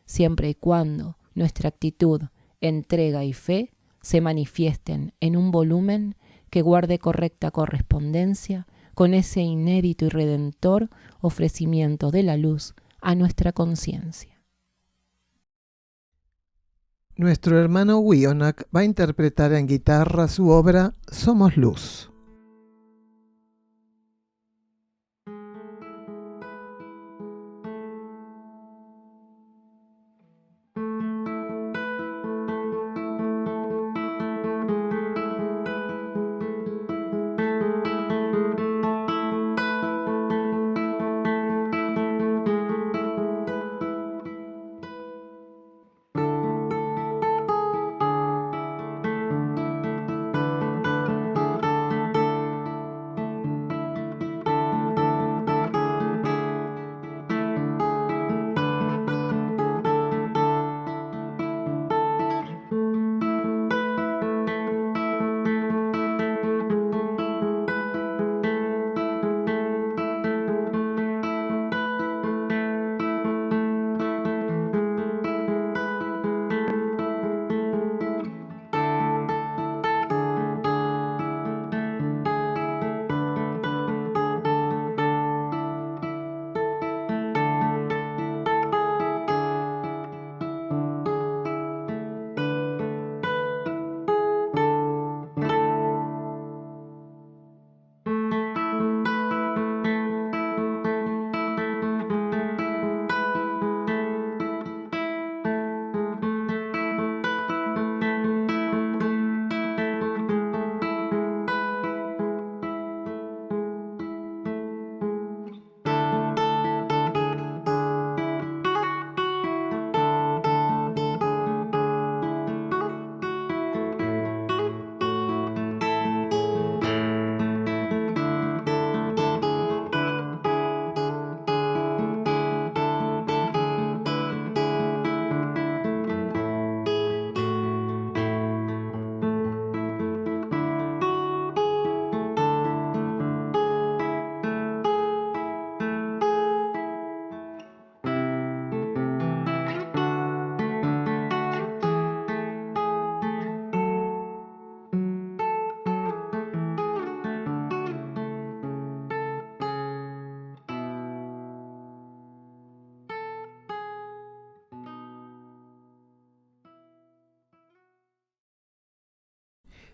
siempre y cuando nuestra actitud, entrega y fe se manifiesten en un volumen que guarde correcta correspondencia con ese inédito y redentor ofrecimiento de la luz a nuestra conciencia. Nuestro hermano Wionak va a interpretar en guitarra su obra Somos Luz.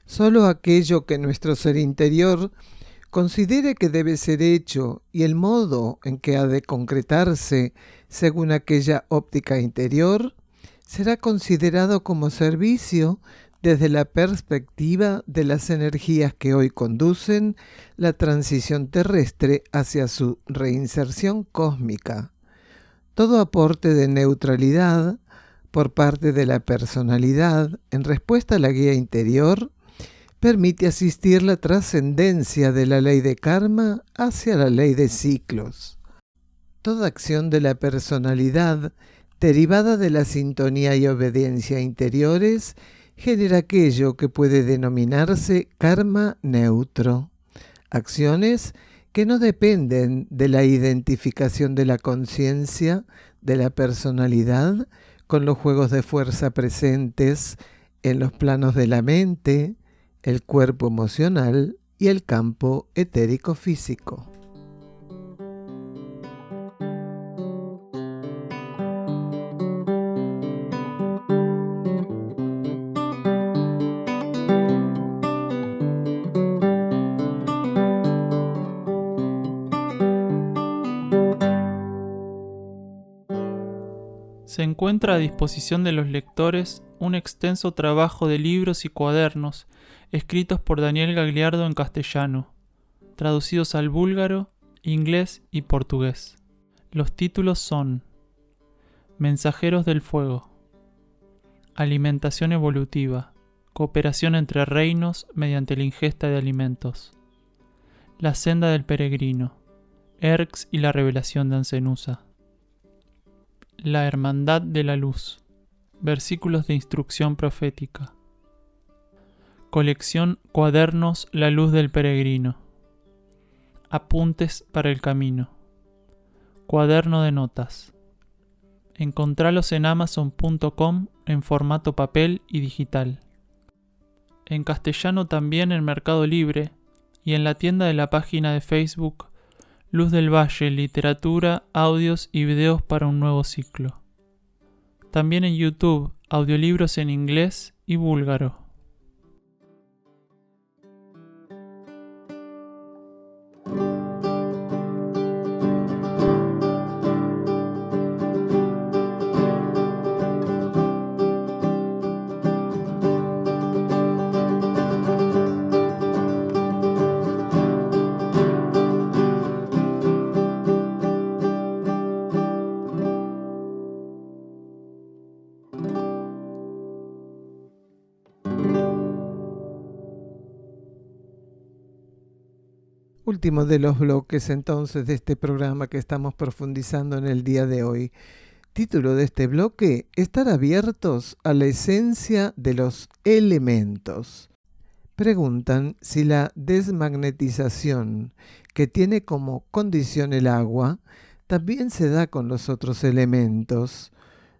Solo aquello que nuestro ser interior considere que debe ser hecho y el modo en que ha de concretarse según aquella óptica interior será considerado como servicio desde la perspectiva de las energías que hoy conducen la transición terrestre hacia su reinserción cósmica. Todo aporte de neutralidad por parte de la personalidad en respuesta a la guía interior permite asistir la trascendencia de la ley de karma hacia la ley de ciclos. Toda acción de la personalidad derivada de la sintonía y obediencia interiores genera aquello que puede denominarse karma neutro. Acciones que no dependen de la identificación de la conciencia, de la personalidad, con los juegos de fuerza presentes en los planos de la mente, el cuerpo emocional y el campo etérico físico. Se encuentra a disposición de los lectores un extenso trabajo de libros y cuadernos escritos por Daniel Gagliardo en castellano, traducidos al búlgaro, inglés y portugués. Los títulos son Mensajeros del Fuego, Alimentación Evolutiva, Cooperación entre reinos mediante la ingesta de alimentos, La Senda del Peregrino, Erx y la Revelación de Ancenusa, La Hermandad de la Luz, versículos de instrucción profética. Colección Cuadernos La Luz del Peregrino. Apuntes para el camino. Cuaderno de notas. Encontralos en amazon.com en formato papel y digital. En castellano también en Mercado Libre y en la tienda de la página de Facebook Luz del Valle, literatura, audios y videos para un nuevo ciclo. También en YouTube, audiolibros en inglés y búlgaro. Último de los bloques entonces de este programa que estamos profundizando en el día de hoy. Título de este bloque: estar abiertos a la esencia de los elementos. Preguntan si la desmagnetización que tiene como condición el agua también se da con los otros elementos.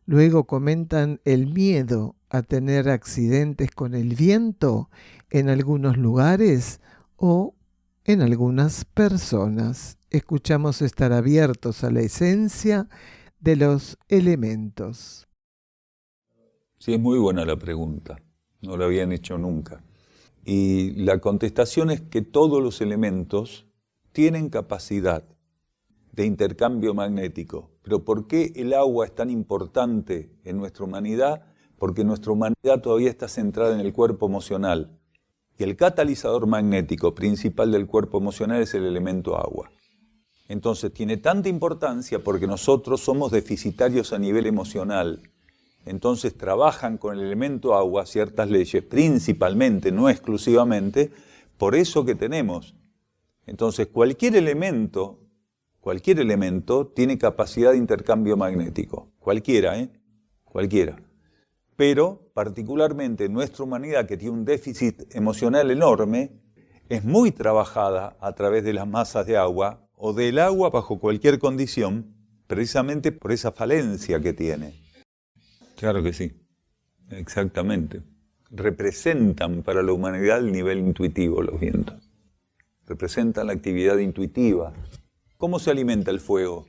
Luego comentan el miedo a tener accidentes con el viento en algunos lugares o en algunas personas. Escuchamos estar abiertos a la esencia de los elementos. Sí, es muy buena la pregunta. No la habían hecho nunca. Y la contestación es que todos los elementos tienen capacidad de intercambio magnético. Pero ¿por qué el agua es tan importante en nuestra humanidad? Porque nuestra humanidad todavía está centrada en el cuerpo emocional. Y el catalizador magnético principal del cuerpo emocional es el elemento agua. Entonces tiene tanta importancia porque nosotros somos deficitarios a nivel emocional. Entonces trabajan con el elemento agua ciertas leyes, principalmente, no exclusivamente, por eso que tenemos. Entonces cualquier elemento tiene capacidad de intercambio magnético. Cualquiera. Pero particularmente nuestra humanidad, que tiene un déficit emocional enorme, es muy trabajada a través de las masas de agua o del agua bajo cualquier condición, precisamente por esa falencia que tiene. Claro que sí, exactamente. Representan para la humanidad el nivel intuitivo los vientos. Representan la actividad intuitiva. ¿Cómo se alimenta el fuego?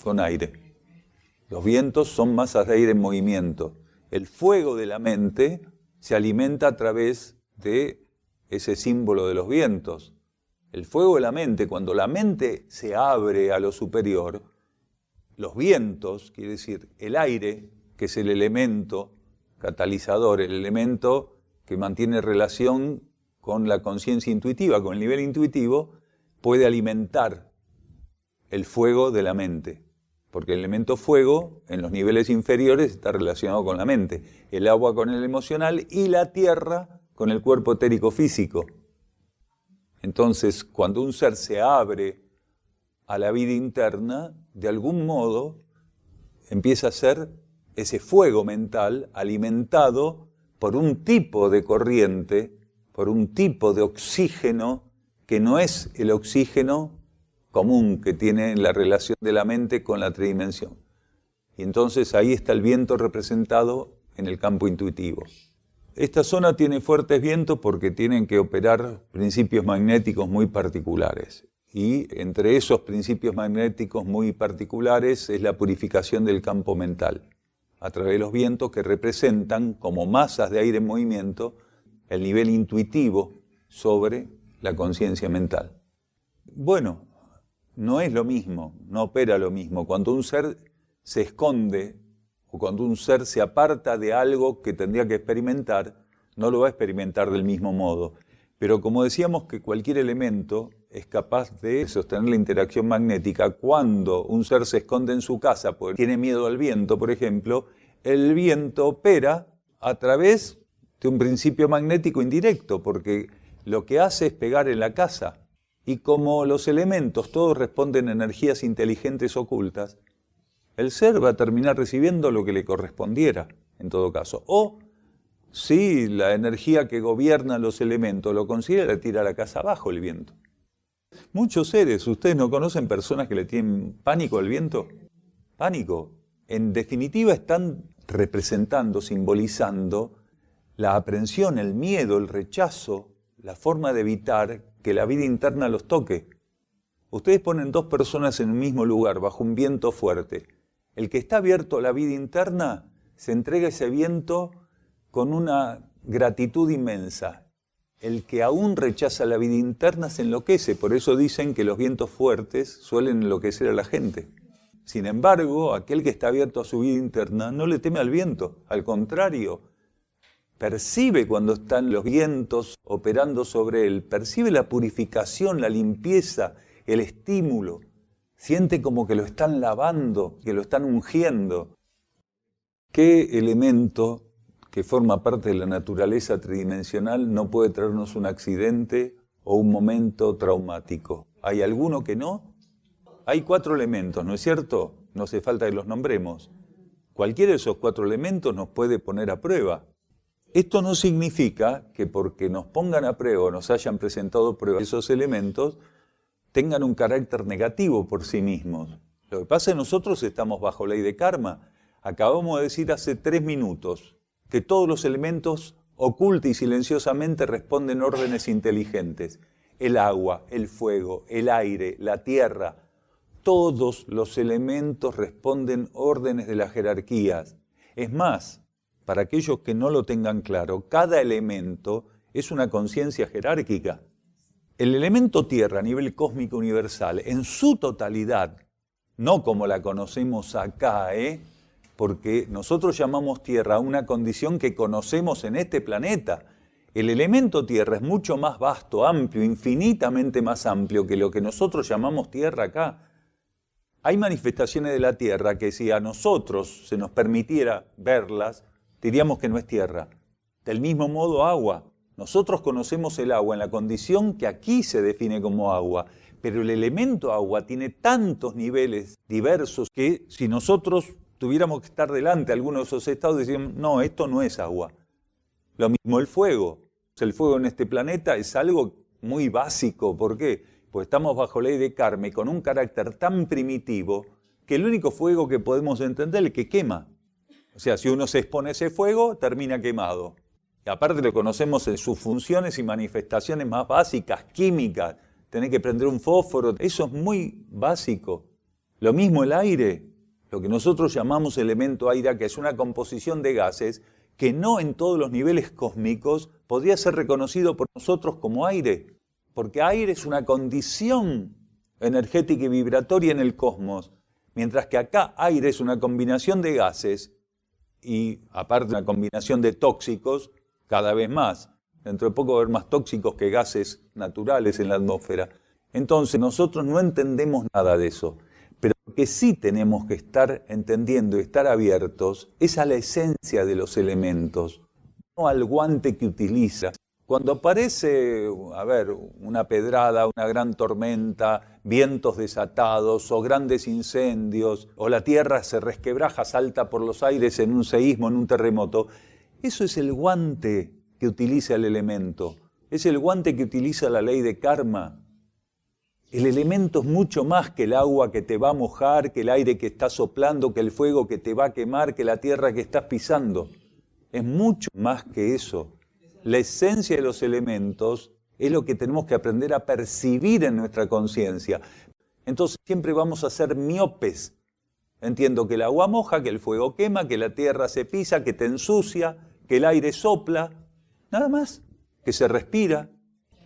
Con aire. Los vientos son masas de aire en movimiento. El fuego de la mente se alimenta a través de ese símbolo de los vientos. El fuego de la mente, cuando la mente se abre a lo superior, los vientos, quiere decir el aire, que es el elemento catalizador, el elemento que mantiene relación con la conciencia intuitiva, con el nivel intuitivo, puede alimentar el fuego de la mente. Porque el elemento fuego, en los niveles inferiores, está relacionado con la mente. El agua con el emocional y la tierra con el cuerpo etérico físico. Entonces, cuando un ser se abre a la vida interna, de algún modo empieza a ser ese fuego mental alimentado por un tipo de corriente, por un tipo de oxígeno que no es el oxígeno común que tiene la relación de la mente con la tridimensión. Y entonces ahí está el viento representado en el campo intuitivo. Esta zona tiene fuertes vientos porque tienen que operar principios magnéticos muy particulares. Y entre esos principios magnéticos muy particulares es la purificación del campo mental, a través de los vientos que representan como masas de aire en movimiento el nivel intuitivo sobre la conciencia mental. Bueno, no es lo mismo, no opera lo mismo. Cuando un ser se esconde o cuando un ser se aparta de algo que tendría que experimentar, no lo va a experimentar del mismo modo. Pero como decíamos que cualquier elemento es capaz de sostener la interacción magnética, cuando un ser se esconde en su casa porque tiene miedo al viento, por ejemplo, el viento opera a través de un principio magnético indirecto, porque lo que hace es pegar en la casa. Y como los elementos todos responden a energías inteligentes ocultas, el ser va a terminar recibiendo lo que le correspondiera, en todo caso. O, si la energía que gobierna los elementos lo consigue, le tira la casa abajo el viento. Muchos seres, ¿ustedes no conocen personas que le tienen pánico al viento? Pánico. En definitiva están representando, simbolizando la aprensión, el miedo, el rechazo, la forma de evitar que la vida interna los toque. Ustedes ponen dos personas en un mismo lugar, bajo un viento fuerte. El que está abierto a la vida interna, se entrega ese viento con una gratitud inmensa. El que aún rechaza la vida interna se enloquece. Por eso dicen que los vientos fuertes suelen enloquecer a la gente. Sin embargo, aquel que está abierto a su vida interna no le teme al viento. Al contrario, percibe cuando están los vientos operando sobre él, percibe la purificación, la limpieza, el estímulo, siente como que lo están lavando, que lo están ungiendo. ¿Qué elemento que forma parte de la naturaleza tridimensional no puede traernos un accidente o un momento traumático? ¿Hay alguno que no? Hay 4 elementos, ¿no es cierto? No hace falta que los nombremos. Cualquiera de esos 4 elementos nos puede poner a prueba. Esto no significa que porque nos pongan a prueba o nos hayan presentado pruebas esos elementos tengan un carácter negativo por sí mismos. Lo que pasa es que nosotros estamos bajo ley de karma. Acabamos de decir hace 3 minutos que todos los elementos oculta y silenciosamente responden órdenes inteligentes. El agua, el fuego, el aire, la tierra, todos los elementos responden órdenes de las jerarquías. Es más, para aquellos que no lo tengan claro, cada elemento es una conciencia jerárquica. El elemento tierra a nivel cósmico universal, en su totalidad, no como la conocemos acá, porque nosotros llamamos tierra a una condición que conocemos en este planeta. El elemento tierra es mucho más vasto, amplio, infinitamente más amplio que lo que nosotros llamamos tierra acá. Hay manifestaciones de la tierra que si a nosotros se nos permitiera verlas, diríamos que no es tierra. Del mismo modo, agua. Nosotros conocemos el agua en la condición que aquí se define como agua, pero el elemento agua tiene tantos niveles diversos que si nosotros tuviéramos que estar delante de alguno de esos estados, decíamos, no, esto no es agua. Lo mismo el fuego. El fuego en este planeta es algo muy básico. ¿Por qué? Pues estamos bajo ley de karma y con un carácter tan primitivo que el único fuego que podemos entender es el que quema. O sea, si uno se expone a ese fuego, termina quemado. Y aparte lo conocemos en sus funciones y manifestaciones más básicas, químicas. Tenés que prender un fósforo, eso es muy básico. Lo mismo el aire, lo que nosotros llamamos elemento aire, que es una composición de gases que no en todos los niveles cósmicos podría ser reconocido por nosotros como aire, porque aire es una condición energética y vibratoria en el cosmos, mientras que acá aire es una combinación de gases y aparte una combinación de tóxicos cada vez más. Dentro de poco va a haber más tóxicos que gases naturales en la atmósfera. Entonces nosotros no entendemos nada de eso, pero lo que sí tenemos que estar entendiendo y estar abiertos es a la esencia de los elementos, no al guante que utiliza. Cuando aparece, una pedrada, una gran tormenta, vientos desatados o grandes incendios, o la tierra se resquebraja, salta por los aires en un seísmo, en un terremoto, eso es el guante que utiliza el elemento, es el guante que utiliza la ley de karma. El elemento es mucho más que el agua que te va a mojar, que el aire que está soplando, que el fuego que te va a quemar, que la tierra que estás pisando. Es mucho más que eso. La esencia de los elementos es lo que tenemos que aprender a percibir en nuestra conciencia. Entonces siempre vamos a ser miopes. Entiendo que el agua moja, que el fuego quema, que la tierra se pisa, que te ensucia, que el aire sopla, nada más, que se respira.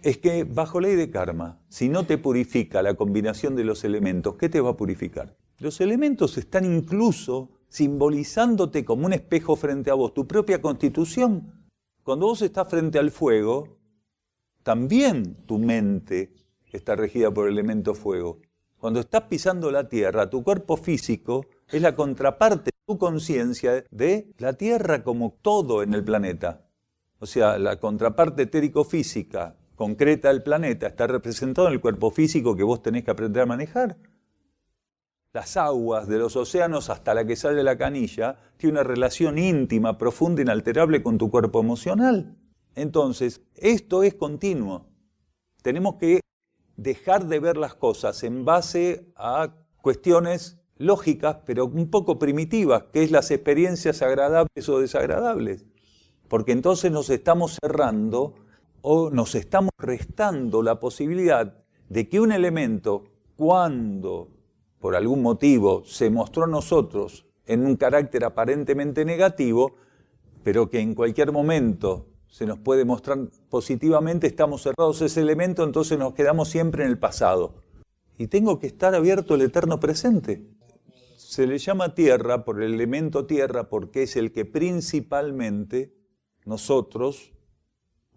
Es que bajo ley de karma, si no te purifica la combinación de los elementos, ¿qué te va a purificar? Los elementos están incluso simbolizándote como un espejo frente a vos, tu propia constitución. Cuando vos estás frente al fuego, también tu mente está regida por el elemento fuego. Cuando estás pisando la tierra, tu cuerpo físico es la contraparte, tu conciencia de la tierra como todo en el planeta. O sea, la contraparte etérico-física concreta del planeta está representada en el cuerpo físico que vos tenés que aprender a manejar. Las aguas de los océanos hasta la que sale la canilla tiene una relación íntima, profunda, inalterable con tu cuerpo emocional. Entonces, esto es continuo. Tenemos que dejar de ver las cosas en base a cuestiones lógicas, pero un poco primitivas, que es las experiencias agradables o desagradables. Porque entonces nos estamos cerrando o nos estamos restando la posibilidad de que un elemento, cuando por algún motivo se mostró a nosotros en un carácter aparentemente negativo, pero que en cualquier momento se nos puede mostrar positivamente, estamos cerrados a ese elemento, entonces nos quedamos siempre en el pasado. Y tengo que estar abierto al eterno presente. Se le llama tierra por el elemento tierra porque es el que principalmente nosotros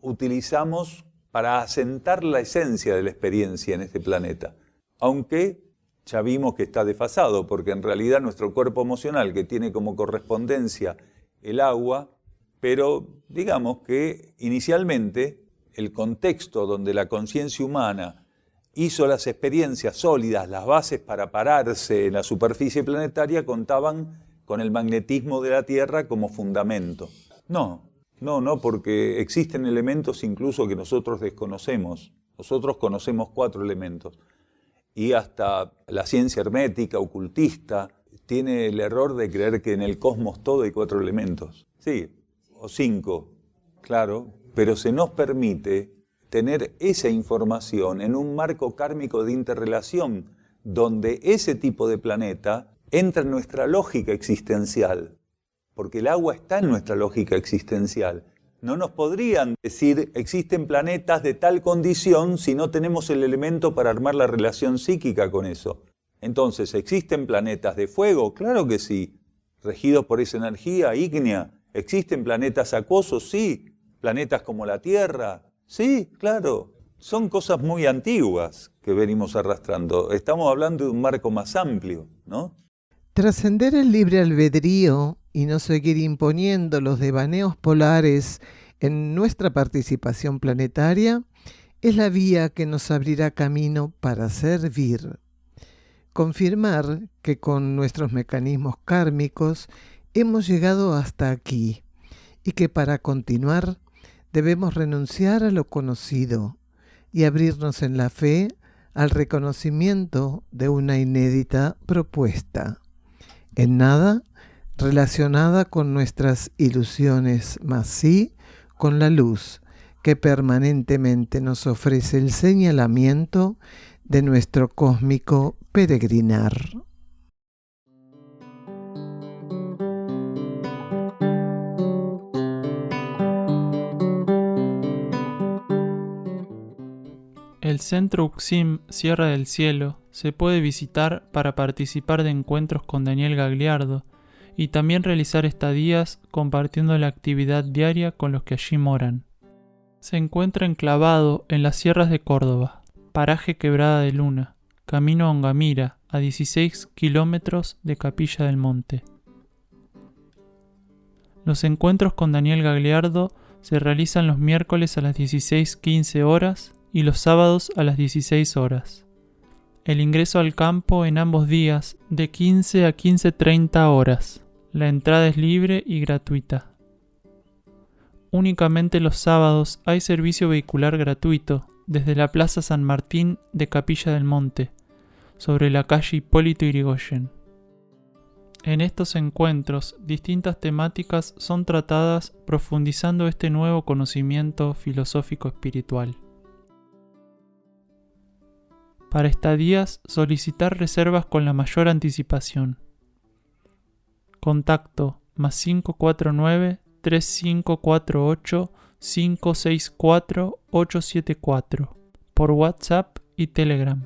utilizamos para asentar la esencia de la experiencia en este planeta. Aunque ya vimos que está desfasado, porque en realidad nuestro cuerpo emocional, que tiene como correspondencia el agua, pero digamos que inicialmente el contexto donde la conciencia humana hizo las experiencias sólidas, las bases para pararse en la superficie planetaria, contaban con el magnetismo de la Tierra como fundamento. No, porque existen elementos incluso que nosotros desconocemos. Nosotros conocemos 4 elementos. Y hasta la ciencia hermética, ocultista, tiene el error de creer que en el cosmos todo hay 4 elementos. Sí, o 5, claro, pero se nos permite tener esa información en un marco kármico de interrelación, donde ese tipo de planeta entra en nuestra lógica existencial, porque el agua está en nuestra lógica existencial. No nos podrían decir existen planetas de tal condición si no tenemos el elemento para armar la relación psíquica con eso. Entonces, ¿existen planetas de fuego? Claro que sí, regidos por esa energía ígnea. ¿Existen planetas acuosos? Sí. ¿Planetas como la Tierra? Sí, claro. Son cosas muy antiguas que venimos arrastrando. Estamos hablando de un marco más amplio, ¿no? Trascender el libre albedrío y no seguir imponiendo los devaneos polares en nuestra participación planetaria es la vía que nos abrirá camino para servir. Confirmar que con nuestros mecanismos kármicos hemos llegado hasta aquí y que para continuar debemos renunciar a lo conocido y abrirnos en la fe al reconocimiento de una inédita propuesta, en nada relacionada con nuestras ilusiones, mas sí con la luz que permanentemente nos ofrece el señalamiento de nuestro cósmico peregrinar. el Centro UXIM Sierra del Cielo se puede visitar para participar de encuentros con Daniel Gagliardo y también realizar estadías compartiendo la actividad diaria con los que allí moran. Se encuentra enclavado en las sierras de Córdoba, paraje Quebrada de Luna, camino a Ongamira, a 16 kilómetros de Capilla del Monte. Los encuentros con Daniel Gagliardo se realizan los miércoles a las 16:15 horas y los sábados a las 16 horas. El ingreso al campo en ambos días de 15 a 15:30 horas. La entrada es libre y gratuita. Únicamente los sábados hay servicio vehicular gratuito desde la Plaza San Martín de Capilla del Monte, sobre la calle Hipólito Yrigoyen. En estos encuentros, distintas temáticas son tratadas profundizando este nuevo conocimiento filosófico espiritual. Para estadías, solicitar reservas con la mayor anticipación. Contacto +549 3548 564 874 por WhatsApp y Telegram.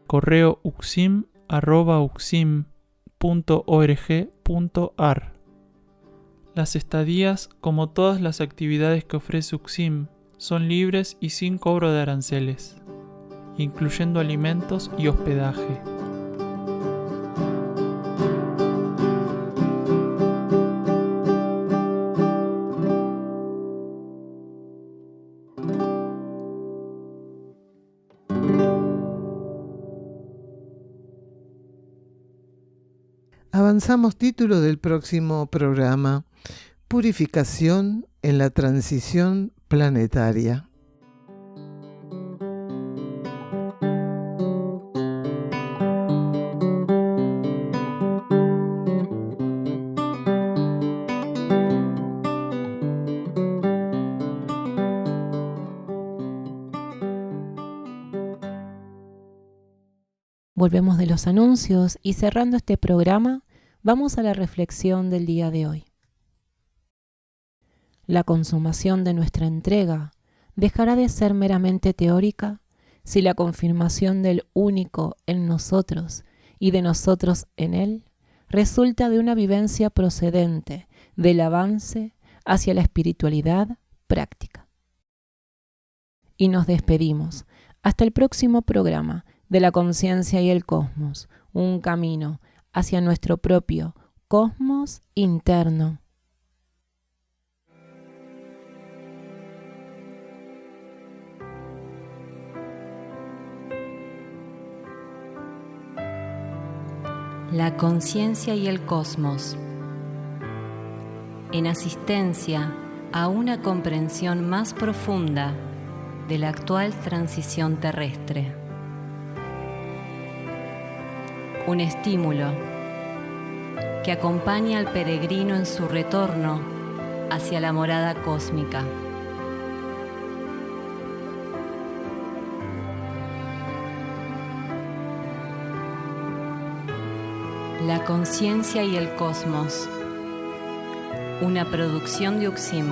Correo uxim@uxim.org.ar. Las estadías, como todas las actividades que ofrece UXIM, son libres y sin cobro de aranceles, incluyendo alimentos y hospedaje. Avanzamos título del próximo programa: Purificación en la transición planetaria. Volvemos de los anuncios y cerrando este programa, vamos a la reflexión del día de hoy. La consumación de nuestra entrega dejará de ser meramente teórica si la confirmación del único en nosotros y de nosotros en él resulta de una vivencia procedente del avance hacia la espiritualidad práctica. Y nos despedimos. Hasta el próximo programa de la conciencia y el cosmos, un camino hacia nuestro propio cosmos interno. La conciencia y el cosmos, en asistencia a una comprensión más profunda de la actual transición terrestre. Un estímulo que acompaña al peregrino en su retorno hacia la morada cósmica. La conciencia y el cosmos, una producción de UXIM,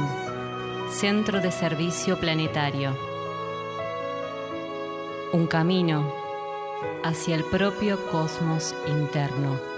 Centro de Servicio Planetario. Un camino hacia el propio cosmos interno.